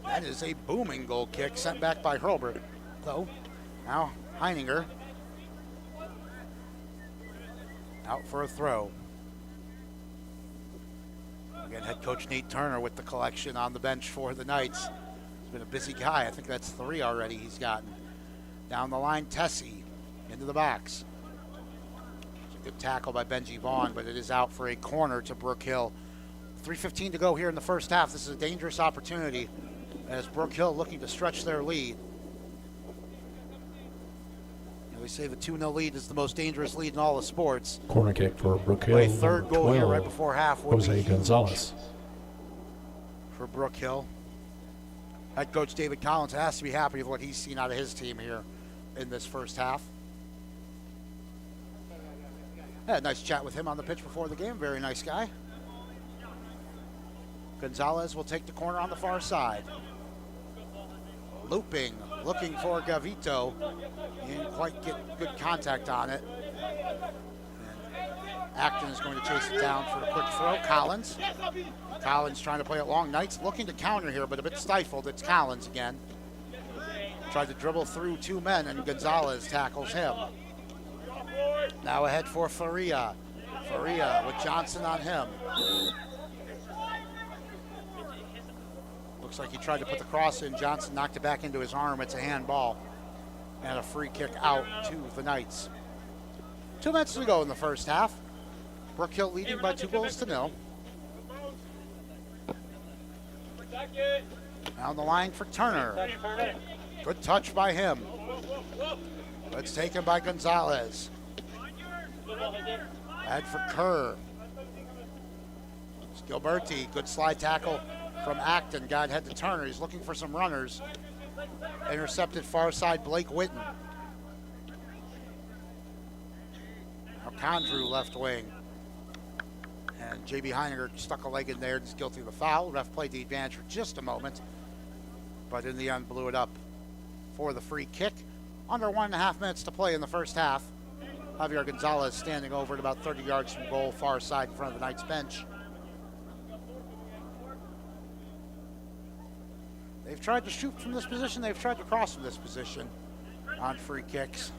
That is a booming goal kick sent back by Hurlburt, though. Now Heininger out for a throw. Again, head coach Nate Turner with the collection on the bench for the Knights. He's been a busy guy. I think that's 3 already he's gotten. Down the line, Tessie into the box. It's a good tackle by Benji Vaughn, but it is out for a corner to Brook Hill. 3:15 to go here in the first half. This is a dangerous opportunity as Brook Hill looking to stretch their lead. They say the 2-0 lead is the most dangerous lead in all of sports. Corner kick for Brook Hill. A third number goal here 12, right before half would be Jose huge Gonzalez. for Brook Hill. Head coach David Collins has to be happy with what he's seen out of his team here in this first half. Had a nice chat with him on the pitch before the game. Very nice guy. Gonzalez will take the corner on the far side. Looping, looking for Gavito. He didn't quite get good contact on it. And Acton is going to chase it down for a quick throw. Collins trying to play it long. Knights looking to counter here, but a bit stifled. It's Collins again. Tried to dribble through 2 men, and Gonzalez tackles him. Now ahead for Faria. Faria with Johnson on him. Looks like he tried to put the cross in. Johnson knocked it back into his arm. It's a handball. And a free kick out to the Knights. 2 minutes to go in the first half. Brook Hill leading by 2-0. Down the line for Turner. Good touch by him. It's taken by Gonzalez. Bad for Kerr. It's Gilberti. Good slide tackle from Acton. Got head to Turner. He's looking for some runners. Intercepted far side Blake Witten. Now Condrew left wing. And J.B. Heininger stuck a leg in there and is guilty of the foul. Ref played the advantage for just a moment, but in the end blew it up for the free kick. Under 1.5 minutes to play in the first half. Javier Gonzalez standing over at about 30 yards from goal, far side in front of the Knights bench. They've tried to shoot from this position. They've tried to cross from this position on free kicks,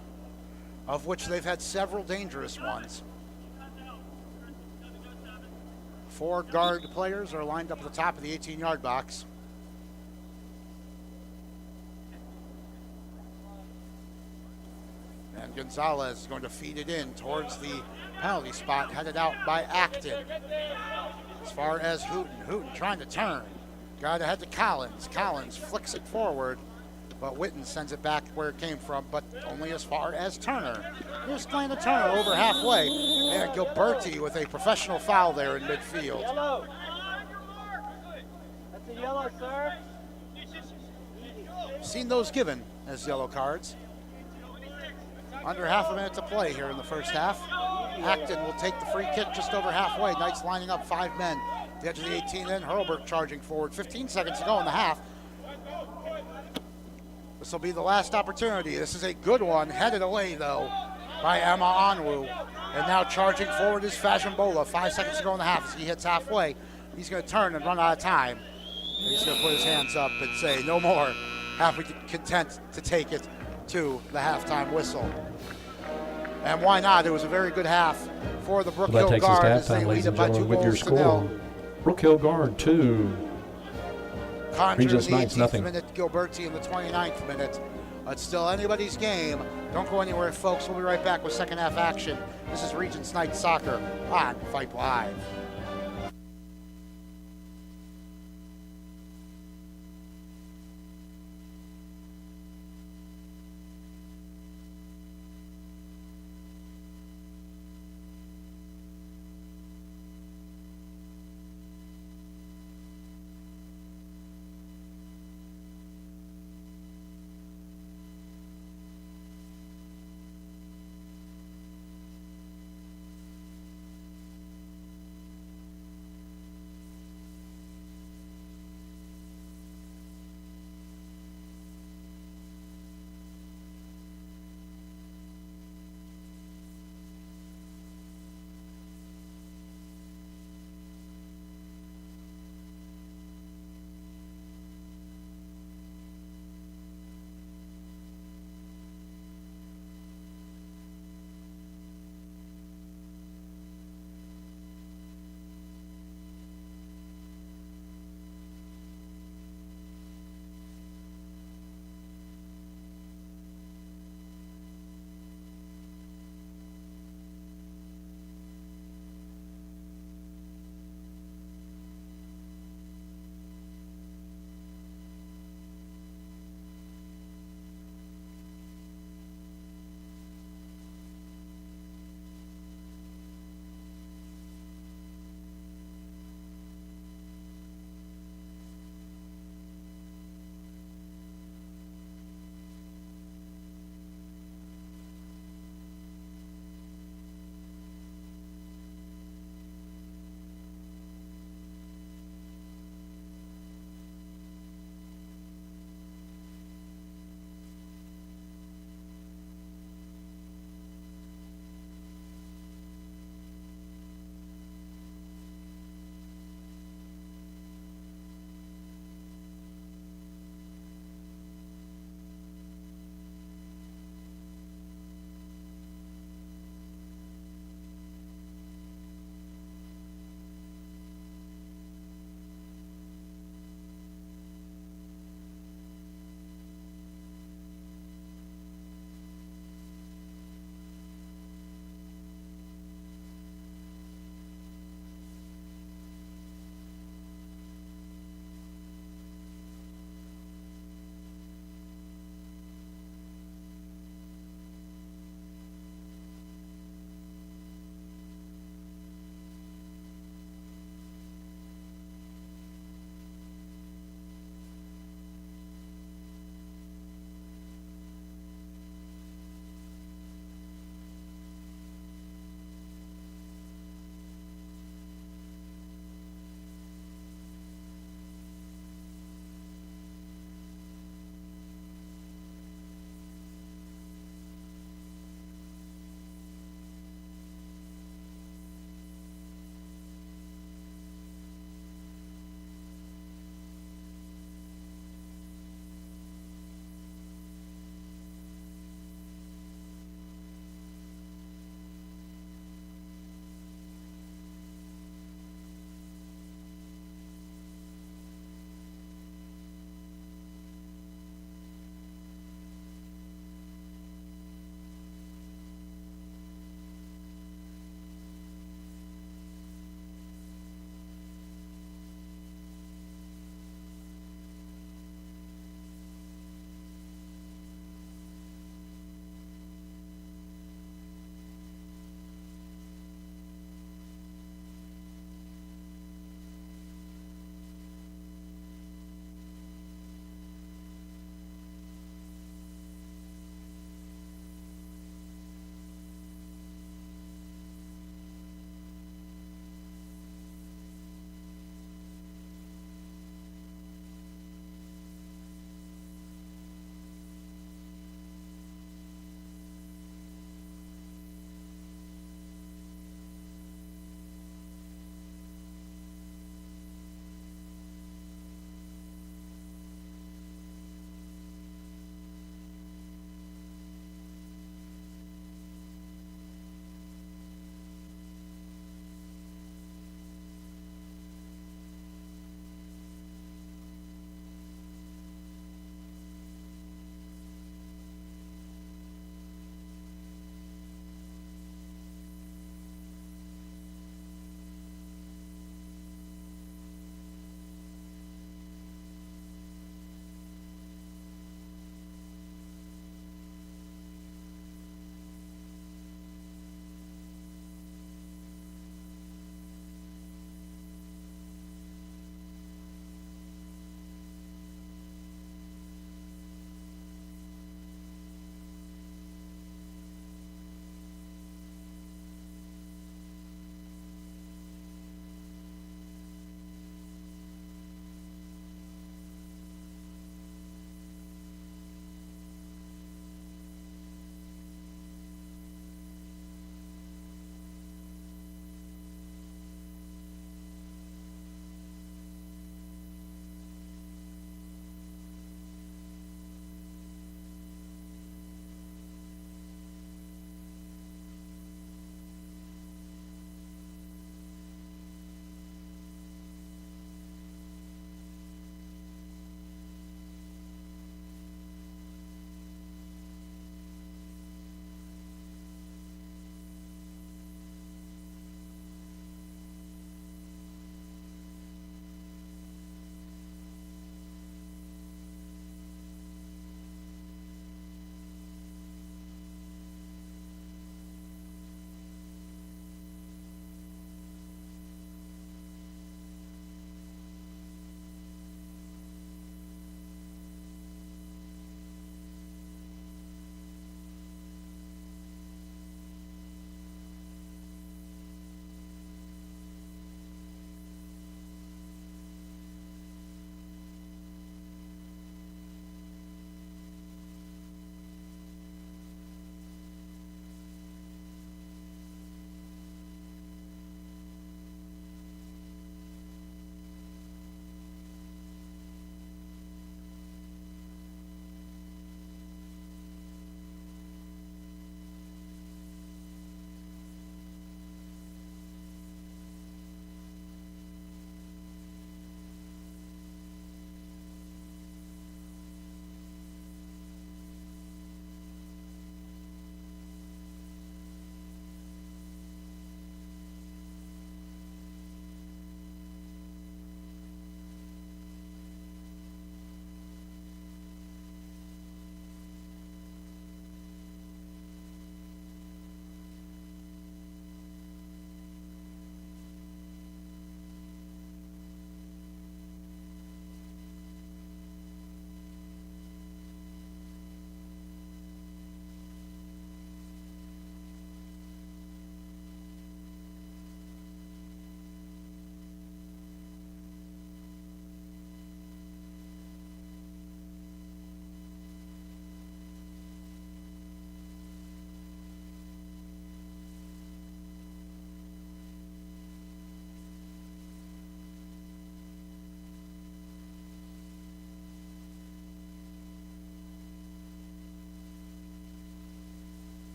of which they've had several dangerous ones. 4 guard players are lined up at the top of the 18-yard box. And Gonzalez is going to feed it in towards the penalty spot, headed out by Acton. As far as Hooten trying to turn. Got ahead to Collins. Collins flicks it forward, but Witten sends it back where it came from, but only as far as Turner. Here's Landon Turner over halfway, and Gilberti with a professional foul there in midfield. Yellow. That's a yellow, sir. Seen those given as yellow cards. Under 1/2 minute to play here in the first half. Acton will take the free kick just over halfway. Knights lining up 5 men. The edge of the 18 then Hurlburt charging forward. 15 seconds to go in the half. This will be the last opportunity. This is a good one. Headed away, though, by Emma Onwu. And now charging forward is Fashionbola. 5 seconds to go in the half. As he hits halfway, he's going to turn and run out of time. And he's going to put his hands up and say, no more. Happy content to take it to the halftime whistle. And why not? It was a very good half for the Brook Hill That takes us Guard to as they halftime, ladies lead it and by 2 gentlemen, with your goals to score. 0. Brook Hill Guard 2. Condrew Regents in the Knights 18th nothing. minute, Gilberti in the 29th minute. It's still anybody's game. Don't go anywhere, folks. We'll be right back with second half action. This is Regents Knights Soccer on Vype Live.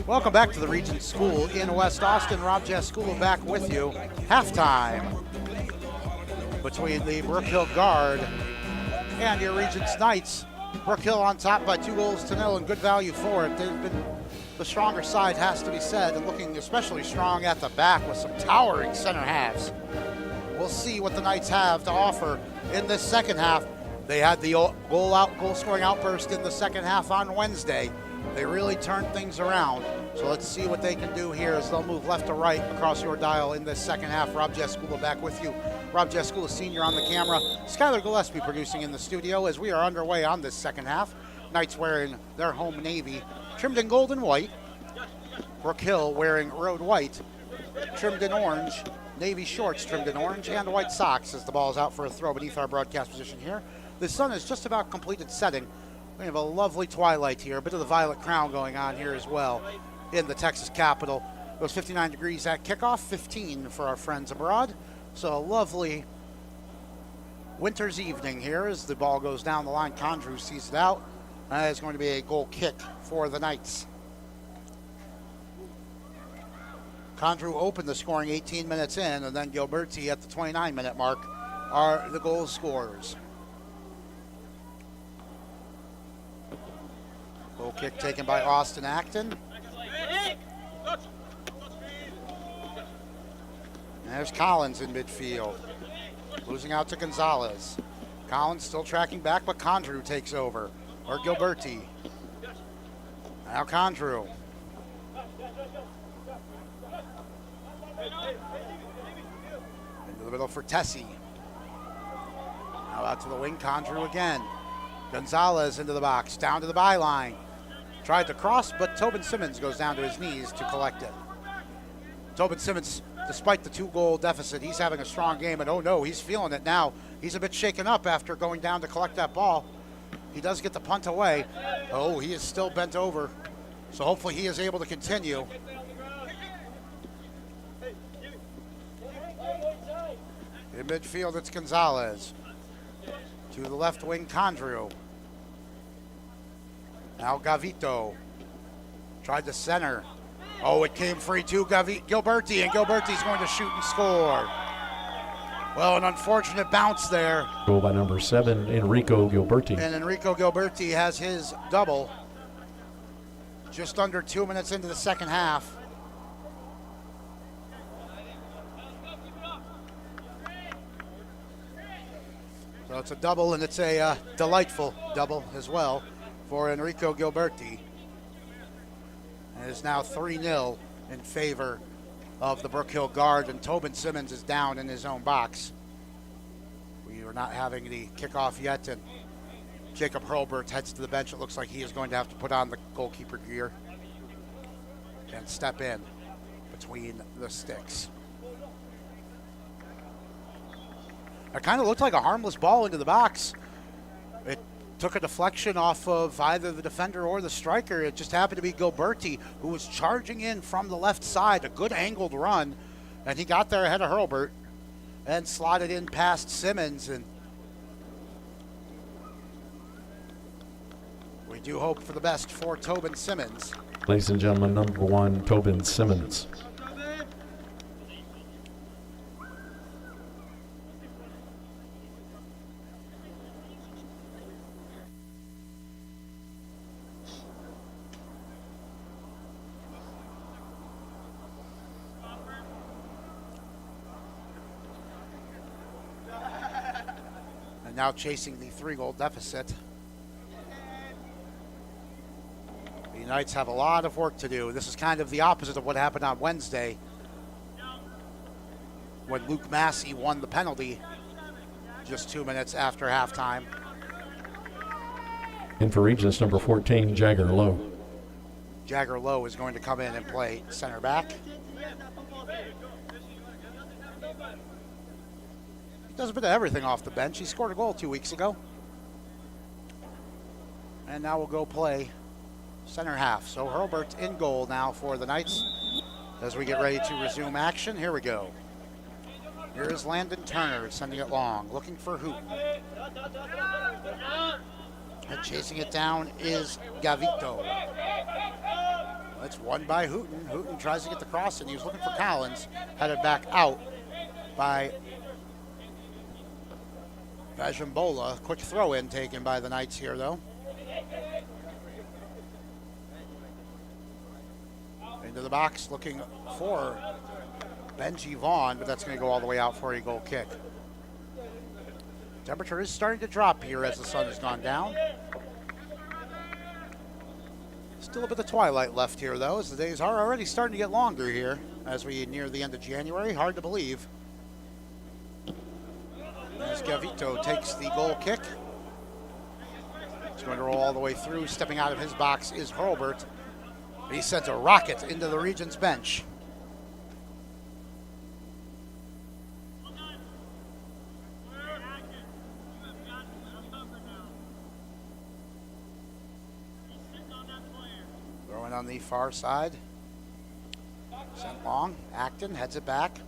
Welcome back to the Regents School in West Austin. Rob Jaskula back with you. Halftime between the Brook Hill Guard and your Regents Knights. Brook Hill on top by 2-0 and good value for it. They've been the stronger side, has to be said, and looking especially strong at the back with some towering center halves. We'll see what the Knights have to offer in this second half. They had the goal scoring outburst in the second half on Wednesday. They really turned things around. So let's see what they can do here as they'll move left to right across your dial in this second half. Rob Jaskula back with you. Rob Jaskula Sr. on the camera. Skylar Gillespie producing in the studio as we are underway on this second half. Knights wearing their home navy, trimmed in gold and white. Brook Hill wearing road white, trimmed in orange. Navy shorts trimmed in orange and white socks as the ball is out for a throw beneath our broadcast position here. The sun is just about completed setting. We have a lovely twilight here, a bit of the violet crown going on here as well in the Texas capital. It was 59 degrees at kickoff, 15 for our friends abroad. So a lovely winter's evening here as the ball goes down the line. Condrew sees it out. It's going to be a goal kick for the Knights. Condrew opened the scoring 18 minutes in, and then Gilberti at the 29-minute mark are the goal scorers. Goal kick taken by Austin Acton. And there's Collins in midfield, losing out to Gonzalez. Collins still tracking back, but Condrew takes over, or Gilberti. Now Condrew. Into the middle for Tessie. Now out to the wing, Condrew again. Gonzalez into the box, down to the byline. Tried to cross, but Tobin Simmons goes down to his knees to collect it. Tobin Simmons, despite the 2-goal deficit, he's having a strong game, and oh no, he's feeling it now. He's a bit shaken up after going down to collect that ball. He does get the punt away. Oh, he is still bent over, so hopefully he is able to continue. In midfield, it's Gonzalez. To the left wing, Condrew. Now Gavito. Tried to center. Oh, it came free to Gilberti, and Gilberti's going to shoot and score. Well, an unfortunate bounce there. Goal by number 7, Enrico Gilberti. And Enrico Gilberti has his double. Just under 2 minutes into the second half. So it's a double, and it's a delightful double as well for Enrico Gilberti. And it is now 3-0 in favor of the Brook Hill Guard, and Tobin Simmons is down in his own box. We are not having the kickoff yet, and Jacob Hurlbert heads to the bench. It looks like he is going to have to put on the goalkeeper gear and step in between the sticks. It kind of looked like a harmless ball into the box. It took a deflection off of either the defender or the striker. It just happened to be Gilberti, who was charging in from the left side, a good angled run, and he got there ahead of Hurlbert and slotted in past Simmons. And we do hope for the best for Tobin Simmons. Ladies and gentlemen, number 1, Tobin Simmons. Now chasing the 3-goal deficit. The Knights have a lot of work to do. This is kind of the opposite of what happened on Wednesday when Luke Massey won the penalty just 2 minutes after halftime. And for Regents, number 14, Jagger Lowe. Jagger Lowe is going to come in and play center back. Does a bit of everything off the bench. He scored a goal 2 weeks ago. And now we'll go play center half. So Hurlbert in goal now for the Knights as we get ready to resume action. Here we go. Here is Landon Turner sending it long, looking for Hooten. And chasing it down is Gavito. It's won by Hooten. Hooten tries to get the cross, and he was looking for Collins. Headed back out by Vajambola. Quick throw in taken by the Knights here, though. Into the box looking for Benji Vaughn, but that's going to go all the way out for a goal kick. Temperature is starting to drop here as the sun has gone down. Still a bit of twilight left here, though, as the days are already starting to get longer here as we near the end of January. Hard to believe. As Gavito takes the goal kick. He's going to roll all the way through. Stepping out of his box is Hurlbert. He sent a rocket into the Regents bench. Throwing on the far side. Sent long. Acton heads it back.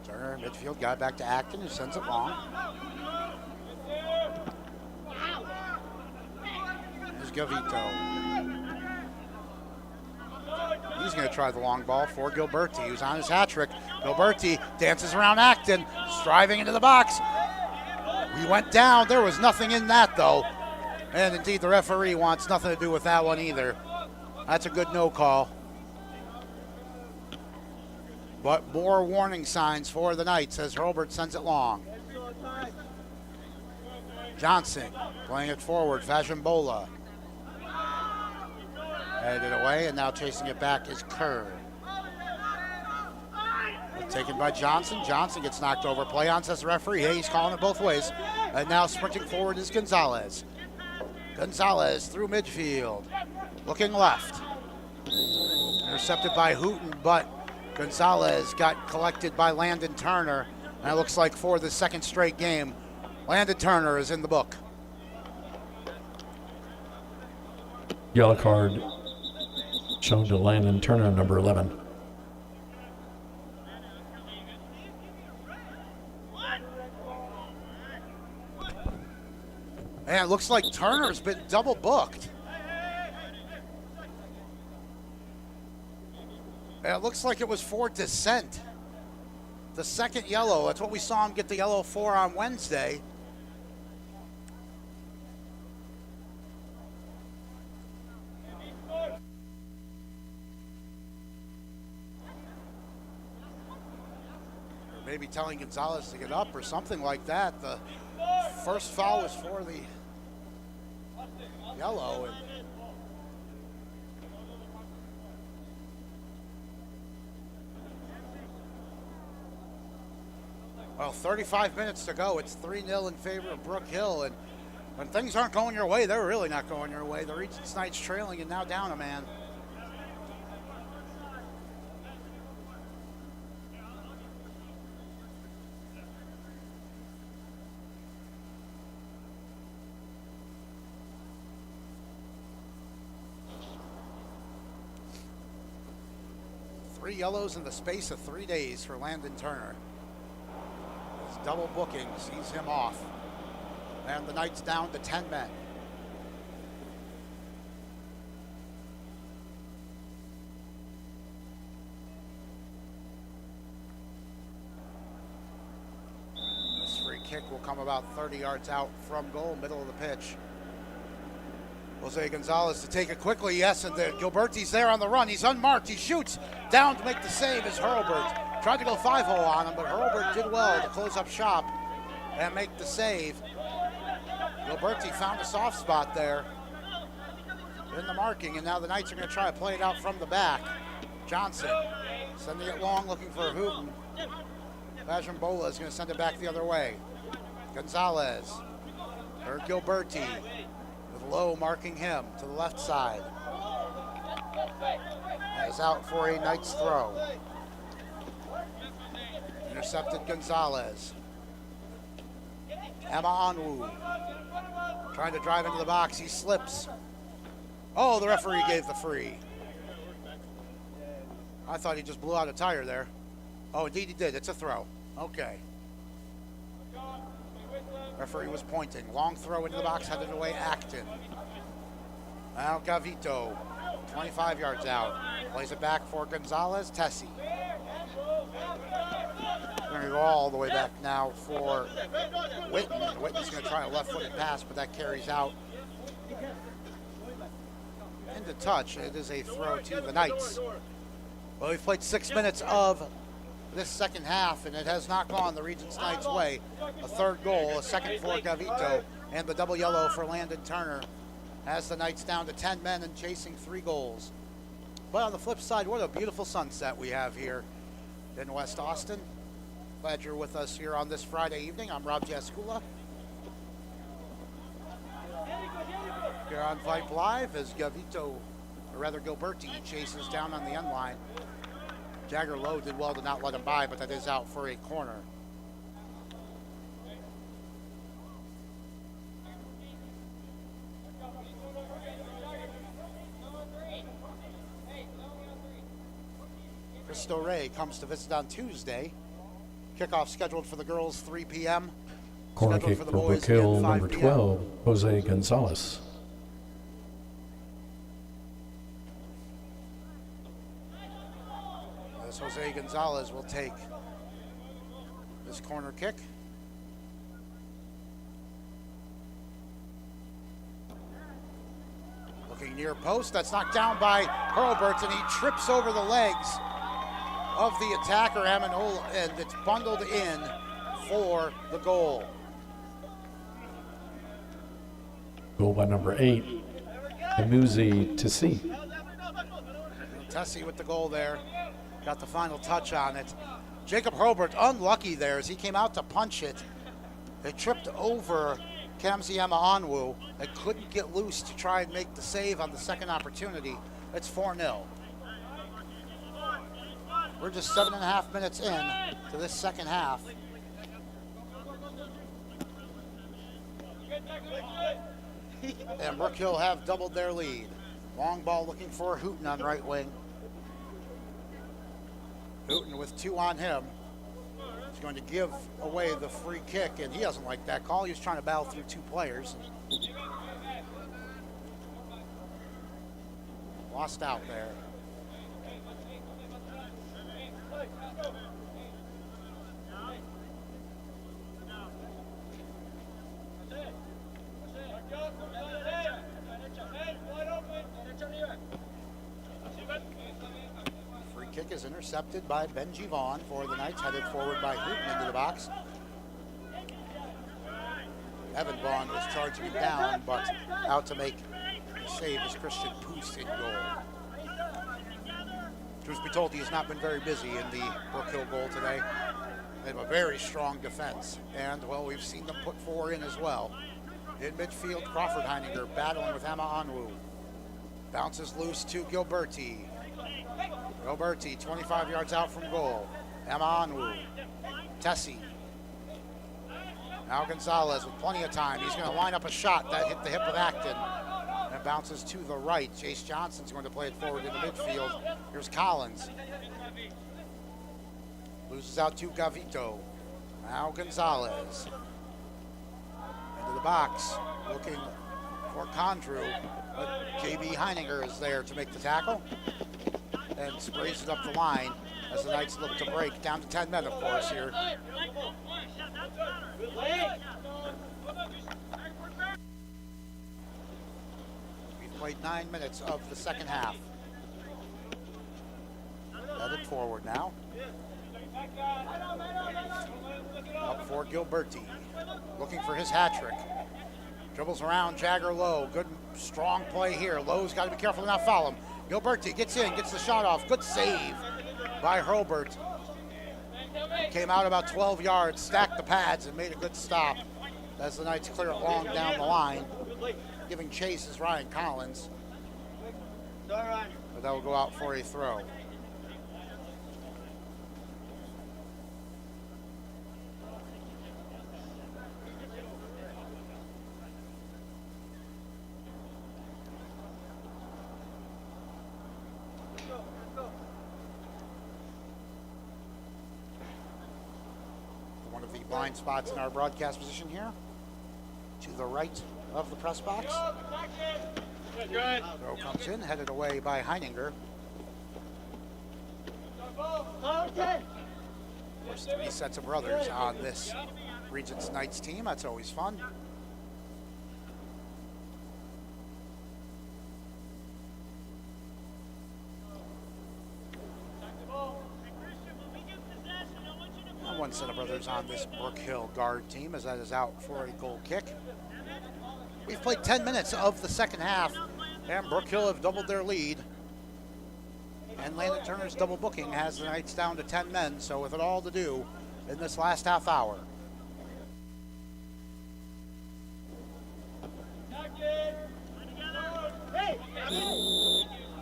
Turner, midfield, got it back to Acton, who sends it long. Here's Gavito. He's going to try the long ball for Gilberti, who's on his hat trick. Gilberti dances around Acton, striving into the box. We went down. There was nothing in that, though. And indeed, the referee wants nothing to do with that one either. That's a good no call. But more warning signs for the Knights as Hurlbert sends it long. Johnson playing it forward. Vajambola. Headed away, and now chasing it back is Kerr. Taken by Johnson. Johnson gets knocked over. Play on, says the referee. Hey, he's calling it both ways. And now sprinting forward is Gonzalez. Gonzalez through midfield. Looking left. Intercepted by Hooten, but Gonzalez got collected by Landon Turner. And it looks like for the second straight game, Landon Turner is in the book. Yellow card shown to Landon Turner, number 11. And it looks like Turner's been double booked. And it looks like it was for dissent. The second yellow, that's what we saw him get the yellow for on Wednesday. Or maybe telling Gonzalez to get up or something like that. The first foul was for the yellow. And well, 35 minutes to go. It's 3-0 in favor of Brook Hill. And when things aren't going your way, they're really not going your way. The Regents Knights trailing and now down a man. Three yellows in the space of 3 days for Landon Turner. His double booking sees him off. And the Knights down to 10 men. This free kick will come about 30 yards out from goal, middle of the pitch. Jose Gonzalez to take it quickly, yes, and Gilberti's there on the run. He's unmarked, he shoots down to make the save as Hurlbert. Tried to go 5-0 on him, but Hurlbert did well to close up shop and make the save. Gilberti found a soft spot there in the marking, and now the Knights are going to try to play it out from the back. Johnson sending it long, looking for Hooten. Vajambola is going to send it back the other way. Gonzalez, or Gilberti, with Lowe marking him to the left side. That is out for a Knights throw. Intercepted Gonzalez. Emma Onwu trying to drive into the box. He slips. Oh, the referee gave the free. I thought he just blew out a tire there. Oh, indeed he did. It's a throw. Okay. Referee was pointing. Long throw into the box, headed away Acton. Now Gavito, 25 yards out. Plays it back for Gonzalez, Tessie. Going to go all the way back now for Witten. Witten's going to try a left-footed pass, but that carries out into touch. It is a throw to the Knights. Well, we've played 6 minutes of this second half, and it has not gone the Regents Knights' way. A third goal, a second for Gavito, and the double yellow for Landon Turner has the Knights down to 10 men and chasing 3 goals. But on the flip side, what a beautiful sunset we have here in West Austin. Glad you're with us here on this Friday evening. I'm Rob Jaskula. Here on Vype Live as Gavito, or rather Gilberti, chases down on the end line. Jagger Lowe did well to not let him by, but that is out for a corner. Cristo Rey comes to visit on Tuesday. Kickoff scheduled for the girls 3 p.m. Corner Scheduled kick for for the boys Brook Hill, again, 5 number p.m. 12, Jose Gonzalez. As Jose Gonzalez will take this corner kick. Looking near post, that's knocked down by Hurlbert, and he trips over the legs of the attacker, Aminola, and it's bundled in for the goal. Goal by number 8, Amuzi Tissi. Tessie with the goal there. Got the final touch on it. Jacob Hurlbert unlucky there as he came out to punch it. It tripped over Kamsiema Onwu and couldn't get loose to try and make the save on the second opportunity. It's 4-0. We're just 7.5 minutes in to this second half. And Brook Hill have doubled their lead. Long ball looking for Hooten on right wing. Hooten with 2 on him. He's going to give away the free kick, and he doesn't like that call. He was trying to battle through 2 players. Lost out there. Free kick is intercepted by Benji Vaughn for the Knights, headed forward by Hooten into the box. Evan Vaughn was charging him down, but out to make the save is Christian Poos in goal. Truth be told, he has not been very busy in the Brook Hill goal today. They have a very strong defense, and, well, we've seen them put 4 in as well. In midfield, Crawford Heininger battling with Emma Onwu. Bounces loose to Gilberti. Gilberti, 25 yards out from goal. Emma Onwu. Tessie. Now Gonzalez with plenty of time. He's going to line up a shot that hit the hip of Acton. And it bounces to the right. Chase Johnson's going to play it forward in the midfield. Here's Collins. Loses out to Gavito. Now Gonzalez. Into the box. Looking for Condrew. But JB Heininger is there to make the tackle. And sprays it up the line as the Knights look to break. Down to 10 men, of course, here. We've played 9 minutes of the second half. Headed forward now. Up for Gilberti. Looking for his hat trick. Dribbles around Jagger Lowe. Good, strong play here. Lowe's got to be careful to not foul him. Gilberti gets in, gets the shot off. Good save by Hurlbert. Came out about 12 yards, stacked the pads, and made a good stop as the Knights clear it long down the line. Giving chase is Ryan Collins. But that will go out for a throw. blind spots in our broadcast position here. To the right of the press box. Throw comes in, headed away by Heininger. There's 3 sets of brothers on this Regents Knights team. That's always fun. And 1 set of brothers on this Brook Hill guard team as that is out for a goal kick. We've played 10 minutes of the second half, and Brook Hill have doubled their lead. And Landon Turner's double booking has the Knights down to 10 men, so with it all to do in this last half hour.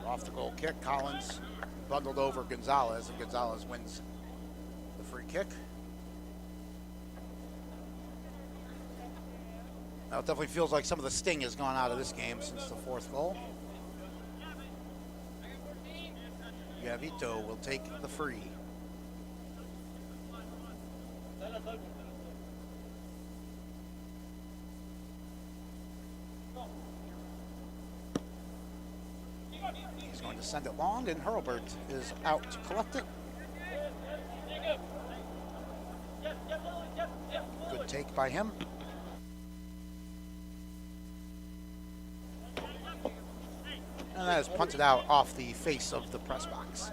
Off the goal kick, Collins bundled over Gonzalez, and Gonzalez wins the free kick. Now it definitely feels like some of the sting has gone out of this game since the 4th goal. Gavito will take the free. He's going to send it long, and Hurlbert is out to collect it. Good take by him. And that is punted out off the face of the press box.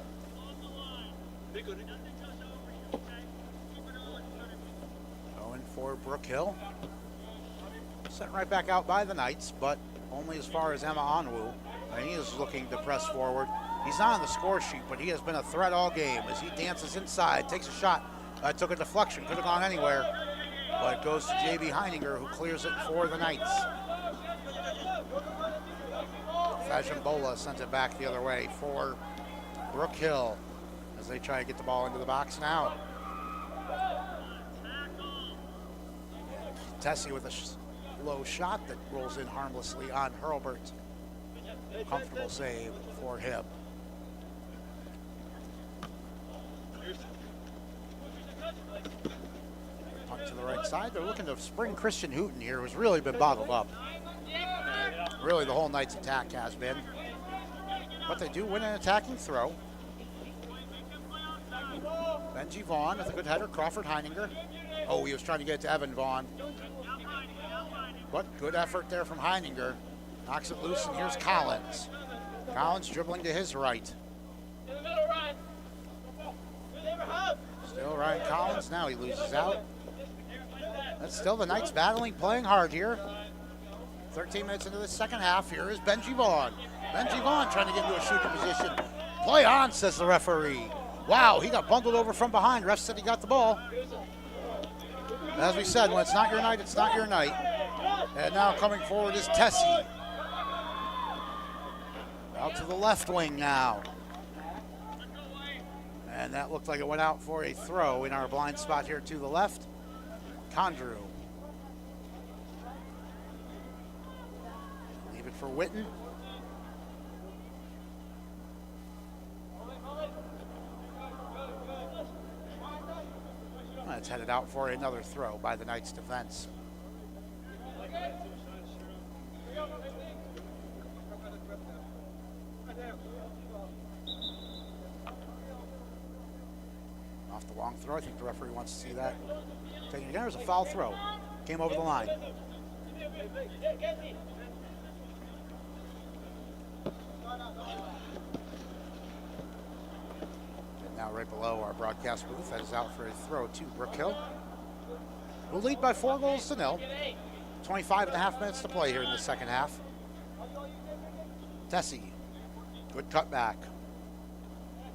Going for Brook Hill. Sent right back out by the Knights, but only as far as Emma Onwu. And he is looking to press forward. He's not on the score sheet, but he has been a threat all game as he dances inside, takes a shot, took a deflection, could have gone anywhere, but goes to J.B. Heininger, who clears it for the Knights. Fashionbola sends it back the other way for Brook Hill as they try to get the ball into the box now. Tessie with a low shot that rolls in harmlessly on Hurlbert. Comfortable save for him. Punt to the right side. They're looking to spring Christian Hooten here, who's really been bottled up. Really, the whole Knights attack has been. But they do win an attacking throw. Benji Vaughn with a good header. Crawford Heininger. Oh, he was trying to get it to Evan Vaughn. But good effort there from Heininger. Knocks it loose, and here's Collins. Collins dribbling to his right. Still Ryan Collins. Now he loses out. That's still the Knights battling, playing hard here. 13 minutes into the second half. Here is Benji Vaughn. Benji Vaughn trying to get into a shooting position. Play on, says the referee. Wow, he got bundled over from behind. Ref said he got the ball. As we said, when it's not your night, it's not your night. And now coming forward is Tessie. Out to the left wing now. And that looked like it went out for a throw in our blind spot here to the left. Condrew. Leave it for Witten. That's headed out for another throw by the Knights defense. Off the long throw. I think the referee wants to see that. Taking it again, there's a foul throw. Came over the line. And now right below our broadcast booth, that is out for a throw to Brook Hill. We'll lead by 4-0. 25.5 minutes to play here in the second half. Tessie, good cutback.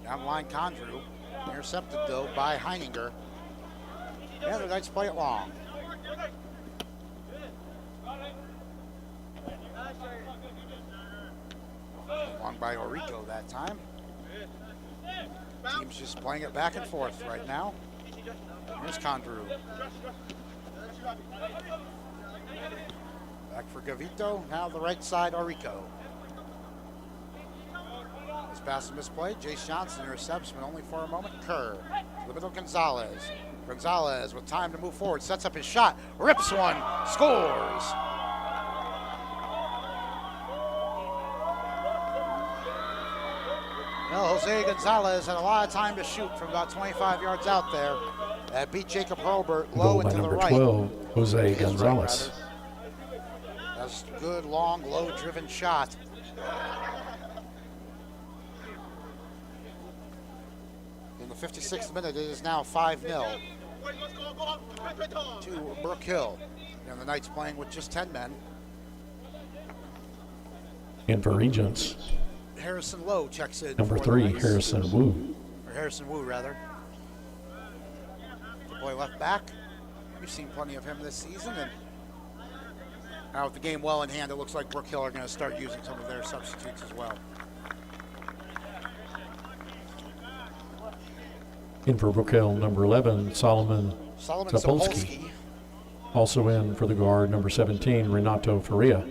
Down the line, Condrew. Intercepted, though, by Heininger. Yeah, the Knights play it long. Long by Orico that time. Team's just playing it back and forth right now. Here's Condrew. Back for Gavito. Now the right side, Orico. This pass is misplayed. Jace Johnson intercepts, but only for a moment. Kerr to the middle, Gonzalez. Gonzalez with time to move forward, sets up his shot, rips one, scores. Well, Jose Gonzalez had a lot of time to shoot from about 25 yards out there. That beat Jacob Hurlburt low Goal and by to the number right. 12, Jose His right, Gonzalez. rather. That's a good, long, low-driven shot. In the 56th minute, it is now 5-0 to Brook Hill. And the Knights playing with just 10 men. And for Regents, Harrison Lowe checks in. number for the 3, Knights. Harrison Wu. Or Harrison Wu, rather. Boy, left back. We've seen plenty of him this season. And now with the game well in hand, it looks like Brook Hill are going to start using some of their substitutes as well. In for Brook Hill, number 11, Solomon Sapolsky. Sapolsky. Also in for the guard, number 17, Renato Faria.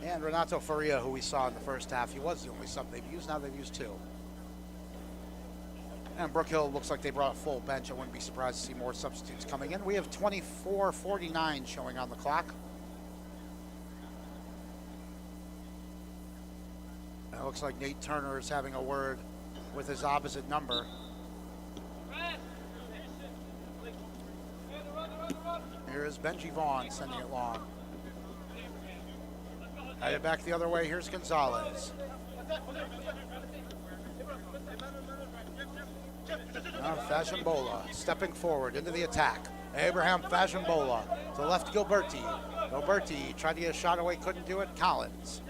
And Renato Faria, who we saw in the first half. He was the only sub they've used. Now they've used 2. And Brook Hill looks like they brought a full bench. I wouldn't be surprised to see more substitutes coming in. We have 24:49 showing on the clock. It looks like Nate Turner is having a word with his opposite number. Here is Benji Vaughn sending it long. Headed back the other way, here's Gonzalez. Now Fashionbola stepping forward into the attack. Abraham Fashionbola to left Gilberti. Gilberti tried to get a shot away, couldn't do it. Collins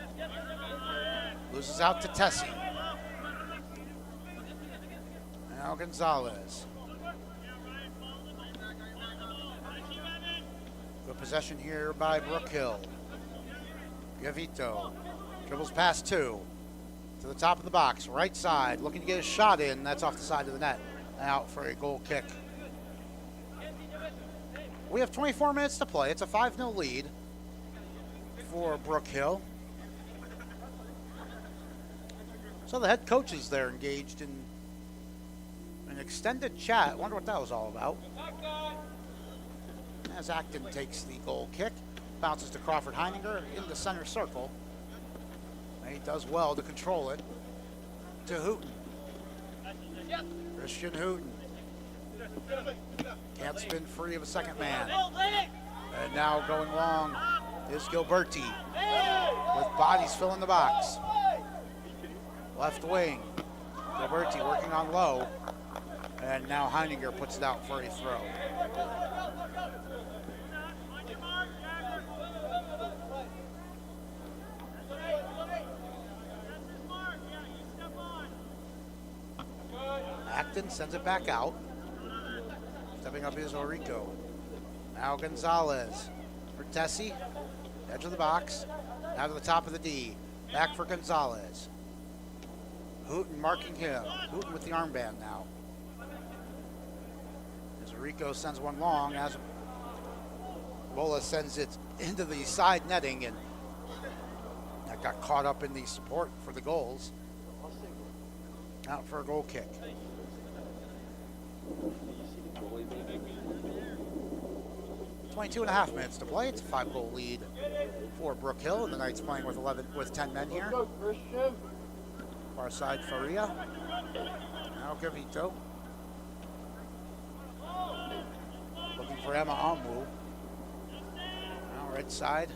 loses out to Tessie. Now Gonzalez. Good possession here by Brook Hill. Gavito dribbles past 2 to the top of the box, right side, looking to get a shot in. That's off the side of the net. Out for a goal kick. We have 24 minutes to play. It's a 5-0 lead for Brook Hill. So the head coach is there engaged in an extended chat. Wonder what that was all about. As Acton takes the goal kick, bounces to Crawford Heininger in the center circle. And he does well to control it to Hooten. Christian Hooten. Can't spin free of a second man. And now going long is Gilberti with bodies filling the box. Left wing. Gilberti working on low. And now Heininger puts it out for a throw. Acton sends it back out. Stepping up is Orico. Now Gonzalez for Tessie. Edge of the box. Now to the top of the D. Back for Gonzalez. Hooten marking him. Hooten with the armband now. As Orico sends one long, as Bola sends it into the side netting, and that got caught up in the support for the goals. Out for a goal kick. 22.5 minutes to play. It's a 5-goal lead for Brook Hill, and the Knights playing with 10 men here. Far side Faria. Now Gavito. Looking for Emma Amwu. Now right side.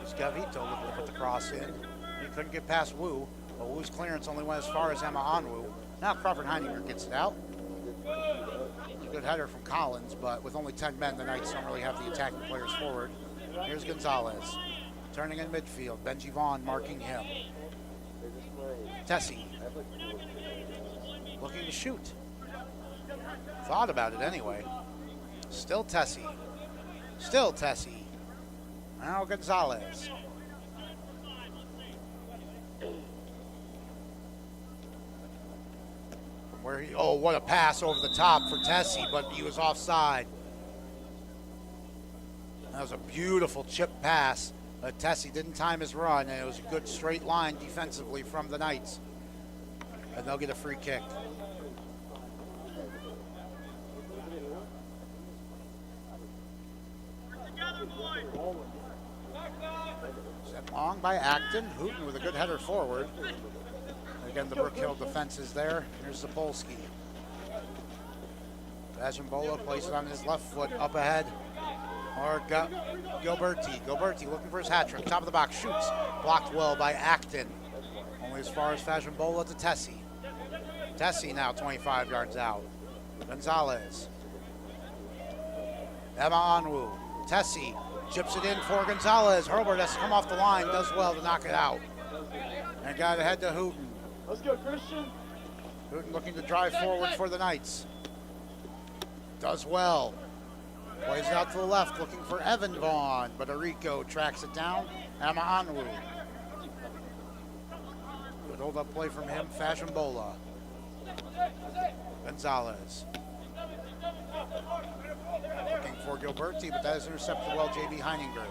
This is Gavito looking to put the cross in. He couldn't get past Wu, but Wu's clearance only went as far as Emma Onwu. Now Crawford Heininger gets it out. It's a good header from Collins, but with only 10 men, the Knights don't really have the attacking players forward. Here's Gonzalez. Turning in midfield. Benji Vaughn marking him. Tessie. Looking to shoot. Thought about it anyway. Still Tessie. Still Tessie. Now Gonzalez. Where he, oh, what a pass over the top for Tessie, but he was offside. That was a beautiful chip pass. Tessie didn't time his run, and it was a good straight line defensively from the Knights. And they'll get a free kick. Sent long by Acton. Hooten with a good header forward. Again, the Brook Hill defense is there. Here's Zapolsky. Vajimbola plays it on his left foot up ahead. Or Gilberti. Gilberti looking for his hat trick. Top of the box, shoots. Blocked well by Acton. Only as far as Vajimbola to Tessie. Tessie now 25 yards out. Gonzalez. Emma Onwu. Tessie chips it in for Gonzalez. Herbert has to come off the line. Does well to knock it out. And got ahead to Hooten. Let's go, Christian. Hooten looking to drive forward for the Knights. Does well. Plays it out to the left, looking for Evan Vaughn, but Arico tracks it down. Emma Onwu. Good hold-up play from him, Fashionbola. Gonzalez. Looking for Gilberti, but that is intercepted well, J.B. Heininger.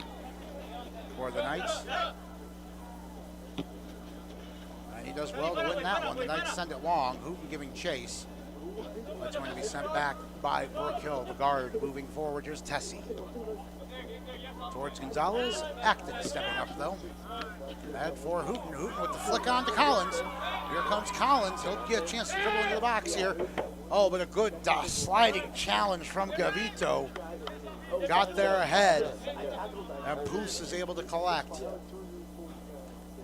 For the Knights. And he does well to win that one. The Knights send it long, Hooten giving chase. That's going to be sent back by Brook Hill, the guard. Moving forward, here's Tessie. Towards Gonzalez. Acton stepping up, though. Bad for Hooten. Hooten with the flick on to Collins. Here comes Collins. He'll get a chance to dribble into the box here. Oh, but a good sliding challenge from Gavito. Got there ahead. And Poos is able to collect.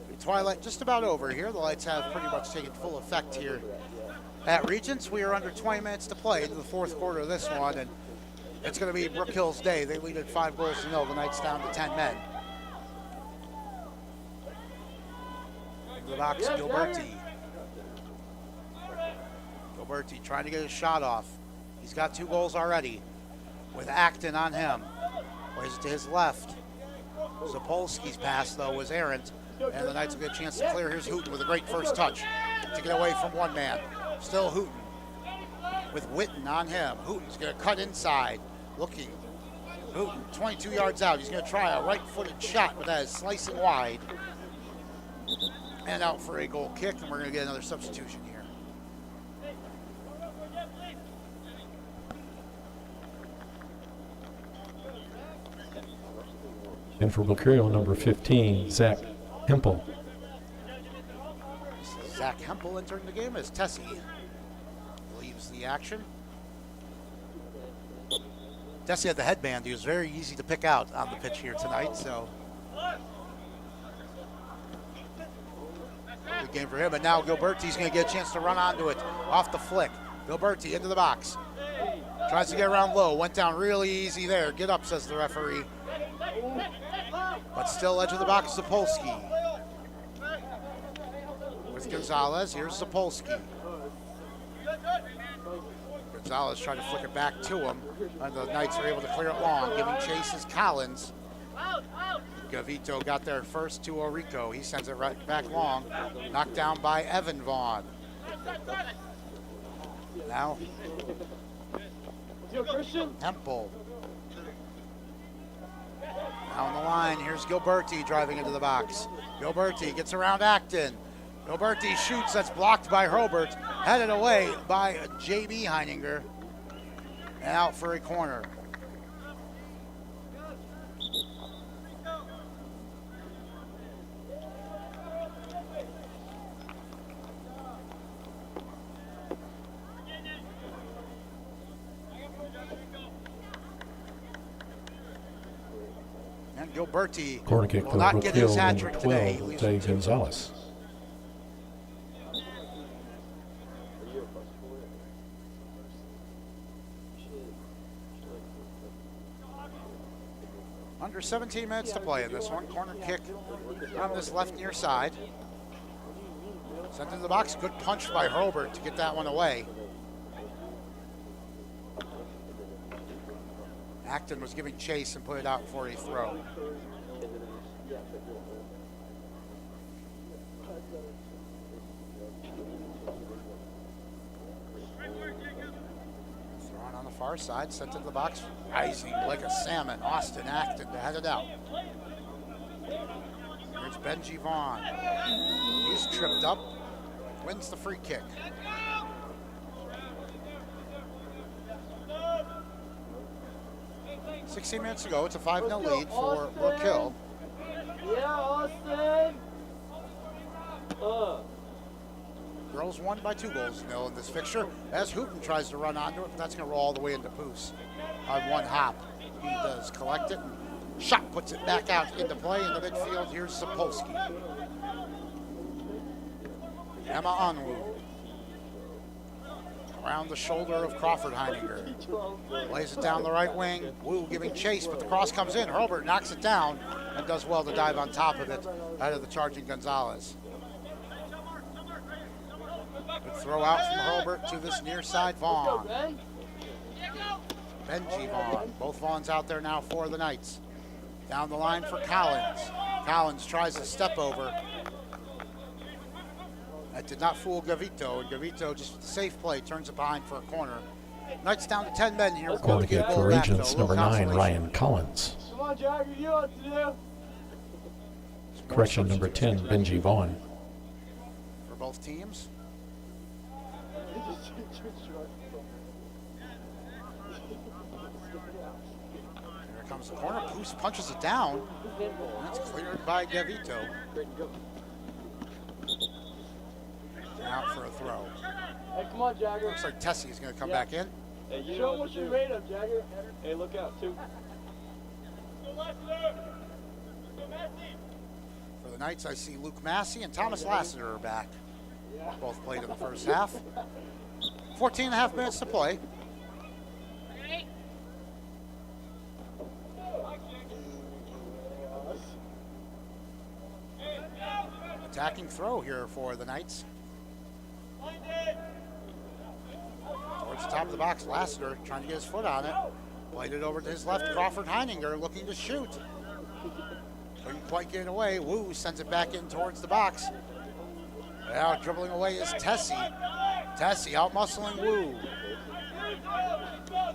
The twilight just about over here. The lights have pretty much taken full effect here at Regents. We are under 20 minutes to play into the fourth quarter of this one, and it's going to be Brook Hill's day. They lead at 5-0. The Knights down to 10 men. Into the box, Gilberti. Gilberti trying to get his shot off. He's got 2 goals already with Acton on him. Plays it to his left. Zapolsky's pass, though, was errant, and the Knights will get a chance to clear. Here's Hooten with a great first touch to get away from one man. Still Hooten with Witten on him. Hooten's going to cut inside. Looking. Hooten, 22 yards out. He's going to try a right-footed shot, but that is slicing wide. And out for a goal kick, and we're going to get another substitution here. And for Brook Hill, number 15, Zach Hempel. Zach Hempel entering the game as Tessie leaves the action. Tessie had the headband. He was very easy to pick out on the pitch here tonight, so good game for him. And now Gilberti's going to get a chance to run onto it off the flick. Gilberti into the box. Tries to get around low. Went down really easy there. Get up, says the referee. But still edge of the box, Zapolsky. With Gonzalez, here's Zapolsky. Gonzalez trying to flick it back to him, and the Knights are able to clear it long. Giving chase is Collins. Gavito got there first to Orico. He sends it right back long. Knocked down by Evan Vaughn. Now, Hempel. Down the line, here's Gilberti driving into the box. Gilberti gets around Acton. Gilberti shoots, that's blocked by Hurlbert. Headed away by J.B. Heininger. And out for a corner. And Gilberti Corner kick will for not Brook get Hill, his hat number trick today. 12, He Jay leaves with 2. Gonzalez. Under 17 minutes to play in this one. Corner kick on this left near side. Sent into the box. Good punch by Hurlbert to get that one away. Acton was giving chase and put it out for a throw. Thrown on the far side, sent into the box, rising like a salmon. Austin Acton to head it out. Here's Benji Vaughn. He's tripped up, wins the free kick. "16 minutes ago, it's a 5-0 lead for Brook Hill. Yeah, Austin. Girls won by 2-0 in this fixture as Hooten tries to run onto it, but that's going to roll all the way into Poos on one hop. He does collect it. And shot puts it back out into play in the midfield. Here's Sapolsky. Emma Onwu. Around the shoulder of Crawford Heininger. Lays it down the right wing. Wu giving chase, but the cross comes in. Hurlbert knocks it down and does well to dive on top of it out of the charging Gonzalez. Good throw out from Hurlbert to this near side Vaughn. Benji Vaughn. Both Vaughns out there now for the Knights. Down the line for Collins. Collins tries to step over. That did not fool Gavito, and Gavito just with the safe play turns it behind for a corner. Knights down to 10 men here. Corner kick for Regents, number 9, Ryan Collins. Come on, Jagger, you know what to do. Correction, number 10, Benji Vaughn. For both teams. Here comes the corner. Poos punches it down. That's cleared by Gavito. Out for a throw. Hey, come on, Jagger. Looks like Tessie is going to come back in. Hey, show him what you're made of, Jagger. Hey, look out, too. For the Knights, I see Luke Massey and Thomas Lassiter are back. Both played in the first half. 14 and a half minutes to play. Attacking throw here for the Knights. Towards the top of the box, Lassiter trying to get his foot on it. Played it over to his left, Crawford Heininger looking to shoot. Couldn't quite get it away. Wu sends it back in towards the box. Now dribbling away is Tessie. Tessie out-muscling Wu.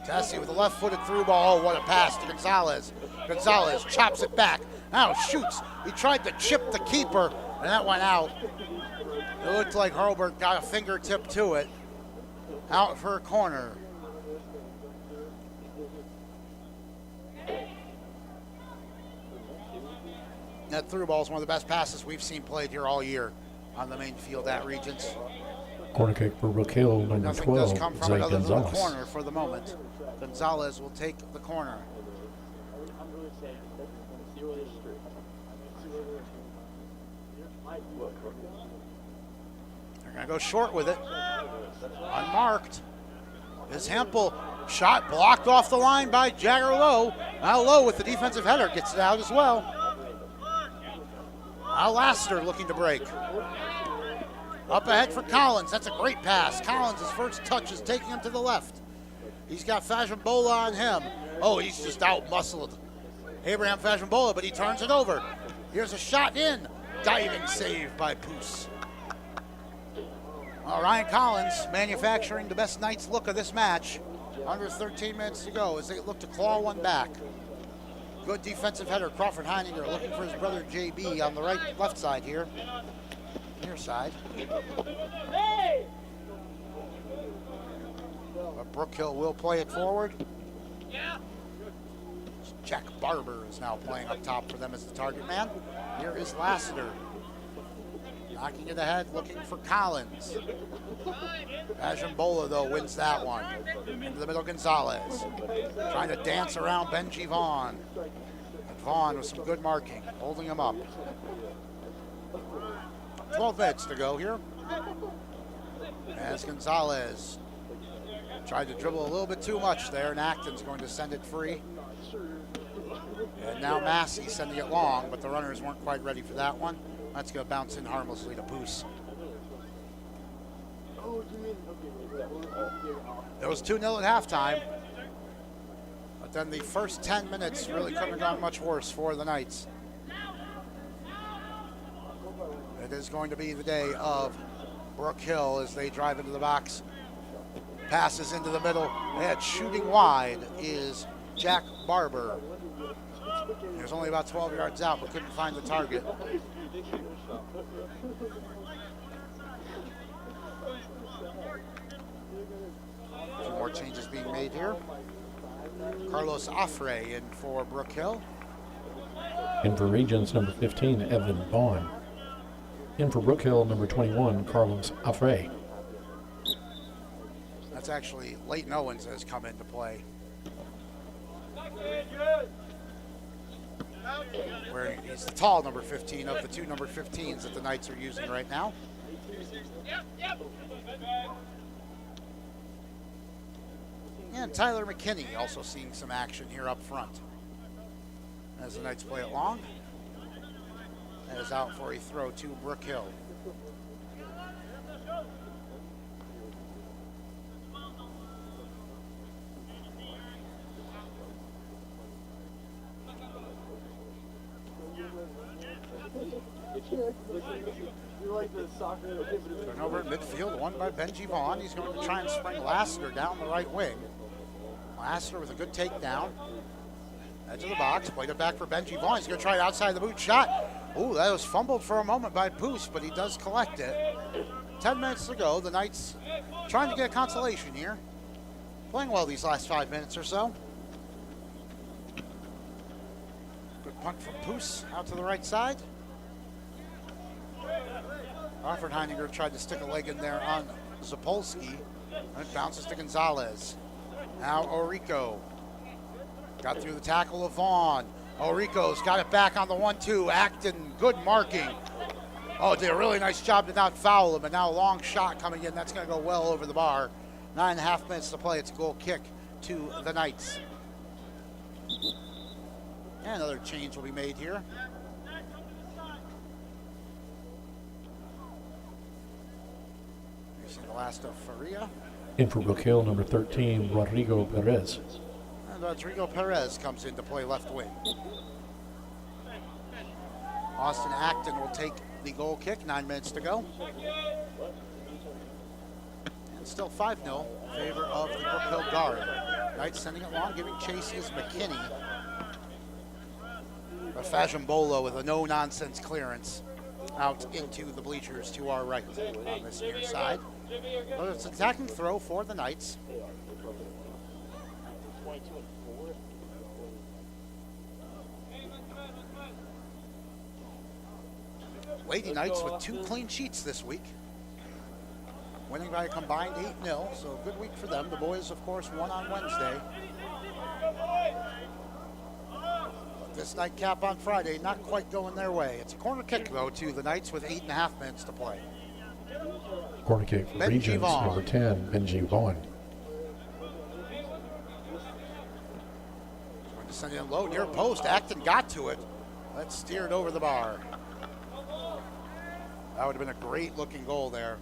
Tessie with a left-footed through ball. Oh, what a pass to Gonzalez. Gonzalez chops it back. Now shoots. He tried to chip the keeper, and that went out. It looked like Hurlbert got a fingertip to it. Out for a corner. That through ball is one of the best passes we've seen played here all year on the main field at Regents. Corner kick for Brook Hill, number Nothing 12, does come from Zay it other than the Gonzalez. corner for the moment. Gonzalez will take the corner. They're going to go short with it. Unmarked is Hempel. Shot blocked off the line by Jagger Lowe. Now Lowe with the defensive header gets it out as well. Now Lassiter looking to break. Up ahead for Collins. That's a great pass. Collins' first touch is taking him to the left. He's got Fashionbola on him. Oh, he's just out-muscled Abraham Fashionbola, but he turns it over. Here's a shot in. Diving save by Poos. Ryan Collins manufacturing the best Knights look of this match. Under 13 minutes to go as they look to claw one back. Good defensive header. Crawford Heininger looking for his brother JB on the left side here. Near side. But Brook Hill will play it forward. Jack Barber is now playing up top for them as the target man. Here is Lassiter. Knocking it ahead, looking for Collins. Fashionbola, though, wins that one. Into the middle, Gonzalez. Trying to dance around Benji Vaughn. And Vaughn with some good marking, holding him up. 12 minutes to go here. As Gonzalez tried to dribble a little bit too much there, and Acton's going to send it free. And now Massey sending it long, but the runners weren't quite ready for that one. That's going to bounce in harmlessly to Poos. It was 2-0 at halftime. But then the first 10 minutes really couldn't have gone much worse for the Knights. It is going to be the day of Brook Hill as they drive into the box. Passes into the middle, and shooting wide is Jack Barber. He was only about 12 yards out, but couldn't find the target. A few more changes being made here. Carlos Afre in for Brook Hill. In for Regents, number 15, Evan Vaughn. In for Brook Hill, number 21, Carlos Afre. That's actually Leighton Owens has come into play. Where he's the tall number 15 of the two number 15s that the Knights are using right now. And Tyler McKinney also seeing some action here up front. As the Knights play it long. That is out for a throw to Brook Hill. Turnover at midfield, won by Benji Vaughn. He's going to try and spring Lassiter down the right wing. Lassiter with a good takedown. Edge of the box, played it back for Benji Vaughn. He's going to try it outside the boot shot. Ooh, that was fumbled for a moment by Poos, but he does collect it. 10 minutes to go. The Knights trying to get a consolation here. Playing well these last 5 minutes or so. Good punt from Poos out to the right side. Alfred Heininger tried to stick a leg in there on Zapolsky. And it bounces to Gonzalez. Now Orico. Got through the tackle of Vaughn. Orico's got it back on the 1-2. Acton, good marking. Oh, did a really nice job to not foul him. And now a long shot coming in. That's going to go well over the bar. 9.5 minutes to play. It's a goal kick to the Knights. And another change will be made here. Here's the last of Faria. In for Brook Hill, number 13, Rodrigo Perez. And Rodrigo Perez comes in to play left wing. Austin Acton will take the goal kick. 9 minutes to go. And still 5-0 in favor of the Brook Hill Guard. Knights sending it long, giving chase is McKinney. Fashionbola with a no-nonsense clearance out into the bleachers to our right on this near side. But it's an attacking throw for the Knights. Lady Knights with 2 clean sheets this week. Winning by a combined 8-0, so a good week for them. The boys, of course, won on Wednesday. But this nightcap on Friday, not quite going their way. It's a corner kick, though, to the Knights with 8.5 minutes to play. Corner kick for Regents, number 10, Benji Vaughn. Going to send it in low, near post. Acton got to it. Let's steer it over the bar. That would have been a great looking goal there.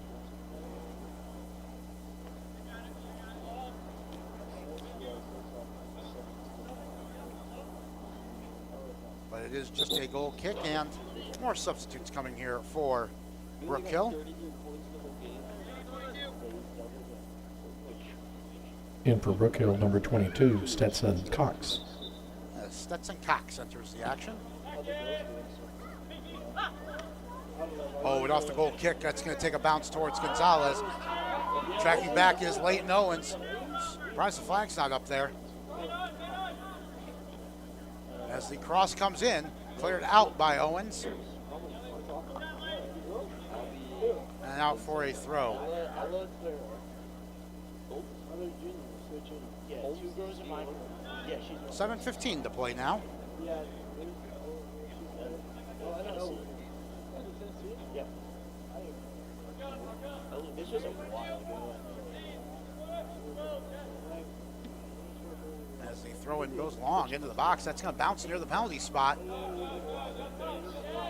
But it is just a goal kick, and more substitutes coming here for Brook Hill. In for Brook Hill, number 22, Stetson Cox. Stetson Cox enters the action. Oh, and off the goal kick, that's going to take a bounce towards Gonzalez. Tracking back is Leighton Owens. Surprised the flag's not up there. As the cross comes in, cleared out by Owens. And out for a throw. 7:15 to play now. As the throw-in goes long into the box, that's going to bounce near the penalty spot.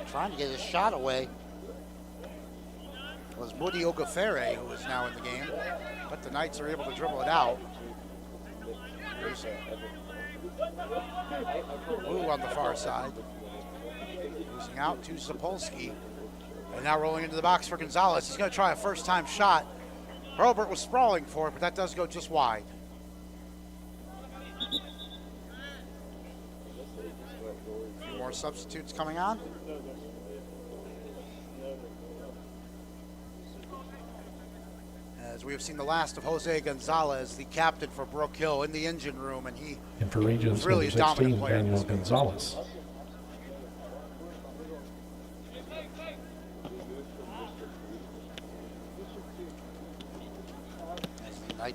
Trying to get his shot away was Moody Ogafere, who is now in the game. But the Knights are able to dribble it out. Wu on the far side. Losing out to Zapolsky. And now rolling into the box for Gonzalez. He's going to try a first-time shot. Herbert was sprawling for it, but that does go just wide. A few more substitutes coming on. As we have seen the last of Jose Gonzalez, the captain for Brook Hill, in the engine room, and he And for Regents, really number a dominant 16, player in Daniel this game. Gonzalez.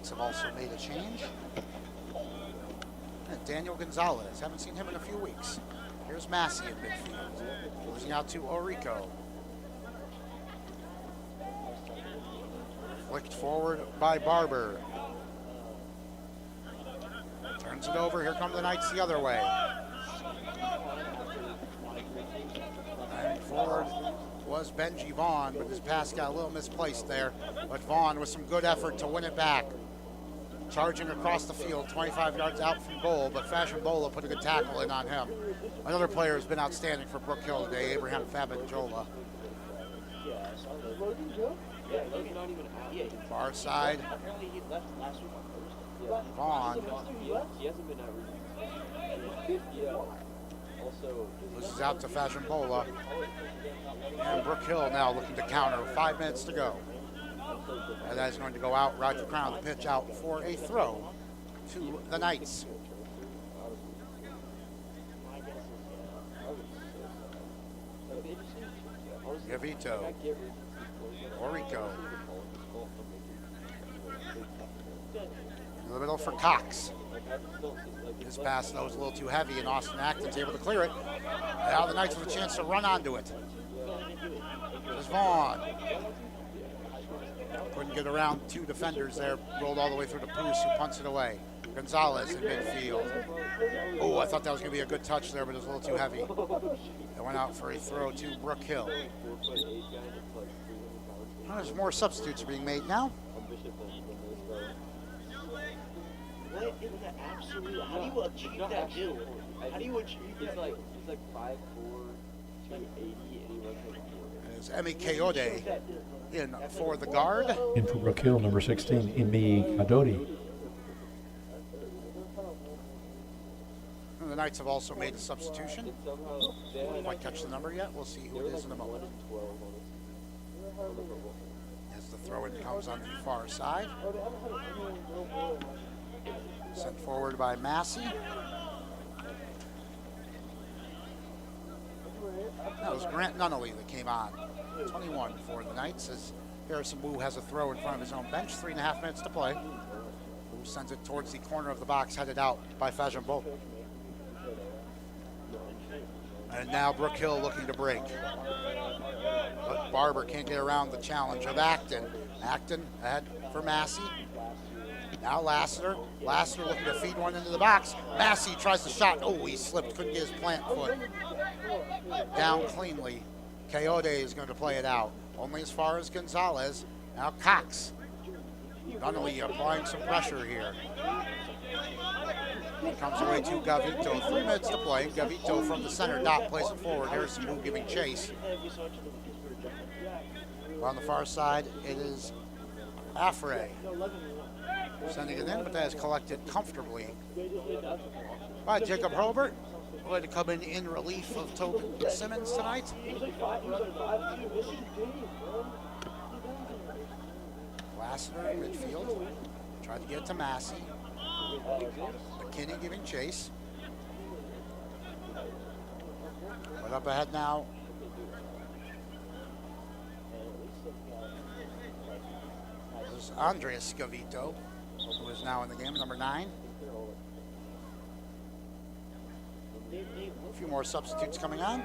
Knights have also made a change. And Daniel Gonzalez, haven't seen him in a few weeks. Here's Massey in midfield, losing out to Orico. Flicked forward by Barber. Turns it over, here come the Knights the other way. And forward was Benji Vaughn, but his pass got a little misplaced there. But Vaughn with some good effort to win it back. Charging across the field, 25 yards out from goal, but Fashion Bola put a good tackle in on him. Another player has been outstanding for Brook Hill today, Abraham Fabanjola. Far side. Vaughn loses out to Fashion Bola. And Brook Hill now looking to counter. 5 minutes to go. And that is going to go out. Roger Crown, the pitch out for a throw to the Knights. Gavito. Orico. In the middle for Cox. His pass, though, was a little too heavy, and Austin Acton's able to clear it. Now the Knights with a chance to run onto it. There's Vaughn. Couldn't get around two defenders there. Rolled all the way through to Poose, who punts it away. Gonzalez in midfield. Oh, I thought that was going to be a good touch there, but it was a little too heavy. It went out for a throw to Brook Hill. Well, there's more substitutes being made now. What in the absolute? How do you achieve that build? How do you achieve that? He's like 5'4", 280, and he runs like 4. There's Emi Kayode in for the guard. In for Brook Hill, number 16, Imi Kadodi. And the Knights have also made a substitution. Didn't quite catch the number yet. We'll see who it is in a moment. As the throw-in comes on the far side. Sent forward by Massey. That was Grant Nunnally that came on. 21 for the Knights as Harrison Wu has a throw in front of his own bench. 3.5 minutes to play. Wu sends it towards the corner of the box, headed out by Fajambo. And now Brook Hill looking to break. But Barber can't get around the challenge of Acton. Acton ahead for Massey. Now Lassiter. Lassiter looking to feed one into the box. Massey tries the shot. Oh, he slipped. Couldn't get his plant foot down cleanly. Coyote is going to play it out. Only as far as Gonzalez. Now Cox. Nunnally applying some pressure here. Comes away to Gavito. 3 minutes to play. Gavito from the center dot plays it forward. Harrison Wu giving chase. On the far side, it is Afre. Sending it in, but that is collected comfortably by Jacob Hobart. Going to come in relief of Tobin Simmons tonight. Lassiter in midfield. Tried to get it to Massey. McKinney giving chase. But up ahead now. There's Andres Gavito, who is now in the game, number 9. A few more substitutes coming on.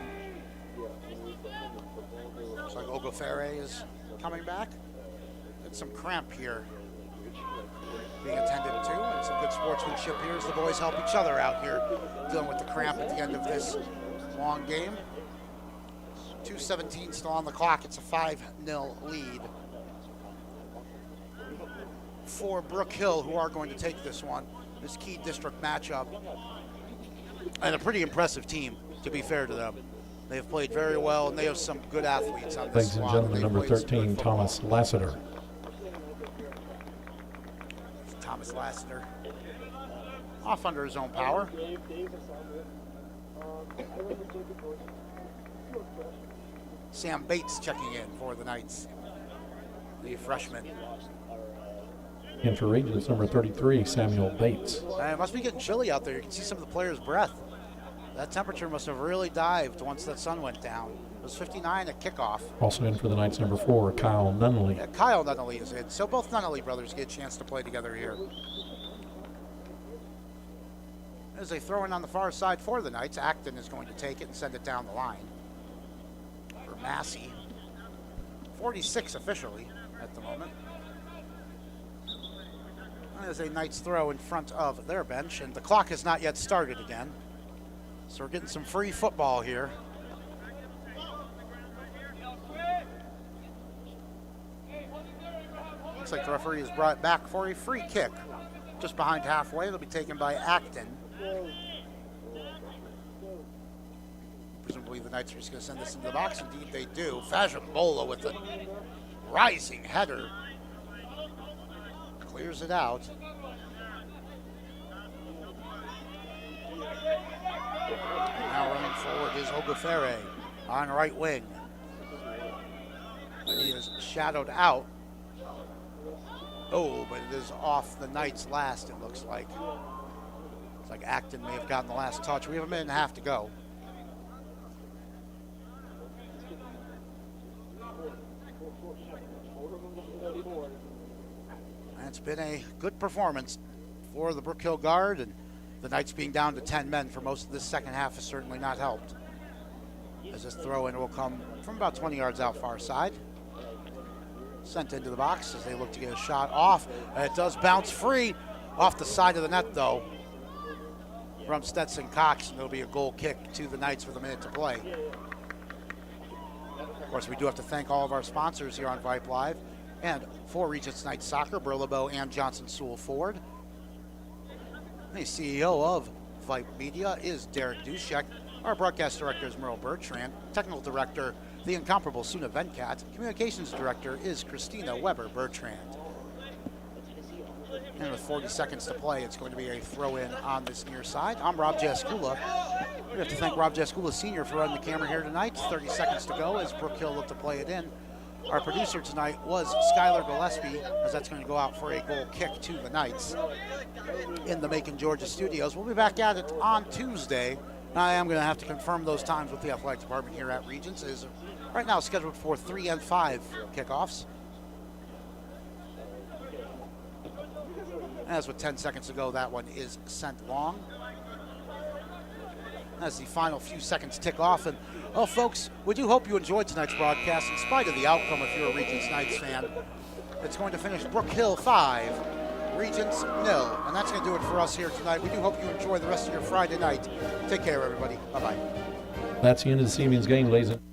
Looks like Ogofere is coming back. Had some cramp here being attended to, and some good sportsmanship here as the boys help each other out here dealing with the cramp at the end of this long game. 2:17 still on the clock. It's a 5-0 lead for Brook Hill, who are going to take this one, this key district matchup. And a pretty impressive team, to be fair to them. They've played very well, and they have some good athletes on this Ladies and squad. gentlemen, number 13, Thomas Lassiter. Thomas Lassiter off under his own power. Sam Bates checking in for the Knights, the freshman. In for Regents, number 33, Samuel Bates. It must be getting chilly out there. You can see some of the players' breath. That temperature must have really dived once that sun went down. It was 59 at kickoff. Also in for the Knights, number 4, Kyle Nunley. Yeah, Kyle Nunnally is in, so both Nunnally brothers get a chance to play together here. As they throw in on the far side for the Knights, Acton is going to take it and send it down the line for Massey. 46 officially at the moment. As a Knights throw in front of their bench, and the clock has not yet started again. So we're getting some free football here. Looks like the referee is brought back for a free kick. Just behind halfway, it'll be taken by Acton. Presumably the Knights are just going to send this into the box. Indeed they do. Fajambola with a rising header. Clears it out. Now running forward is Ogufere on right wing. He is shadowed out. Oh, but it is off the Knights last, it looks like. Looks like Acton may have gotten the last touch. We have a minute and a half to go. And it's been a good performance for the Brook Hill Guard, and the Knights being down to 10 men for most of this second half has certainly not helped. As this throw-in will come from about 20 yards out far side. Sent into the box as they look to get a shot off. And it does bounce free off the side of the net, though, from Stetson Cox, and it'll be a goal kick to the Knights with a minute to play. Of course, we do have to thank all of our sponsors here on Vype Live. And for Regents Knights Soccer, Burlebo and Johnson Sewell Ford. The CEO of Vype Media is Derek Dushek. Our broadcast director is Merle Bertrand. Technical director, the incomparable Suna Venkat. Communications director is Christina Weber Bertrand. And with 40 seconds to play, it's going to be a throw-in on this near side. I'm Rob Jaskula. We have to thank Rob Jaskula Sr. for running the camera here tonight. 30 seconds to go as Brook Hill looked to play it in. Our producer tonight was Skylar Gillespie, as that's going to go out for a goal kick to the Knights in the Macon, Georgia studios. We'll be back at it on Tuesday. I am going to have to confirm those times with the athletic department here at Regents. It is right now scheduled for 3 and 5 kickoffs. As with 10 seconds to go, that one is sent long. As the final few seconds tick off. And, well, folks, we do hope you enjoyed tonight's broadcast in spite of the outcome if you're a Regents Knights fan. It's going to finish Brook Hill 5, Regents 0. And that's going to do it for us here tonight. We do hope you enjoy the rest of your Friday night. Take care, everybody. Bye-bye. That's the end of this evening's game, ladies and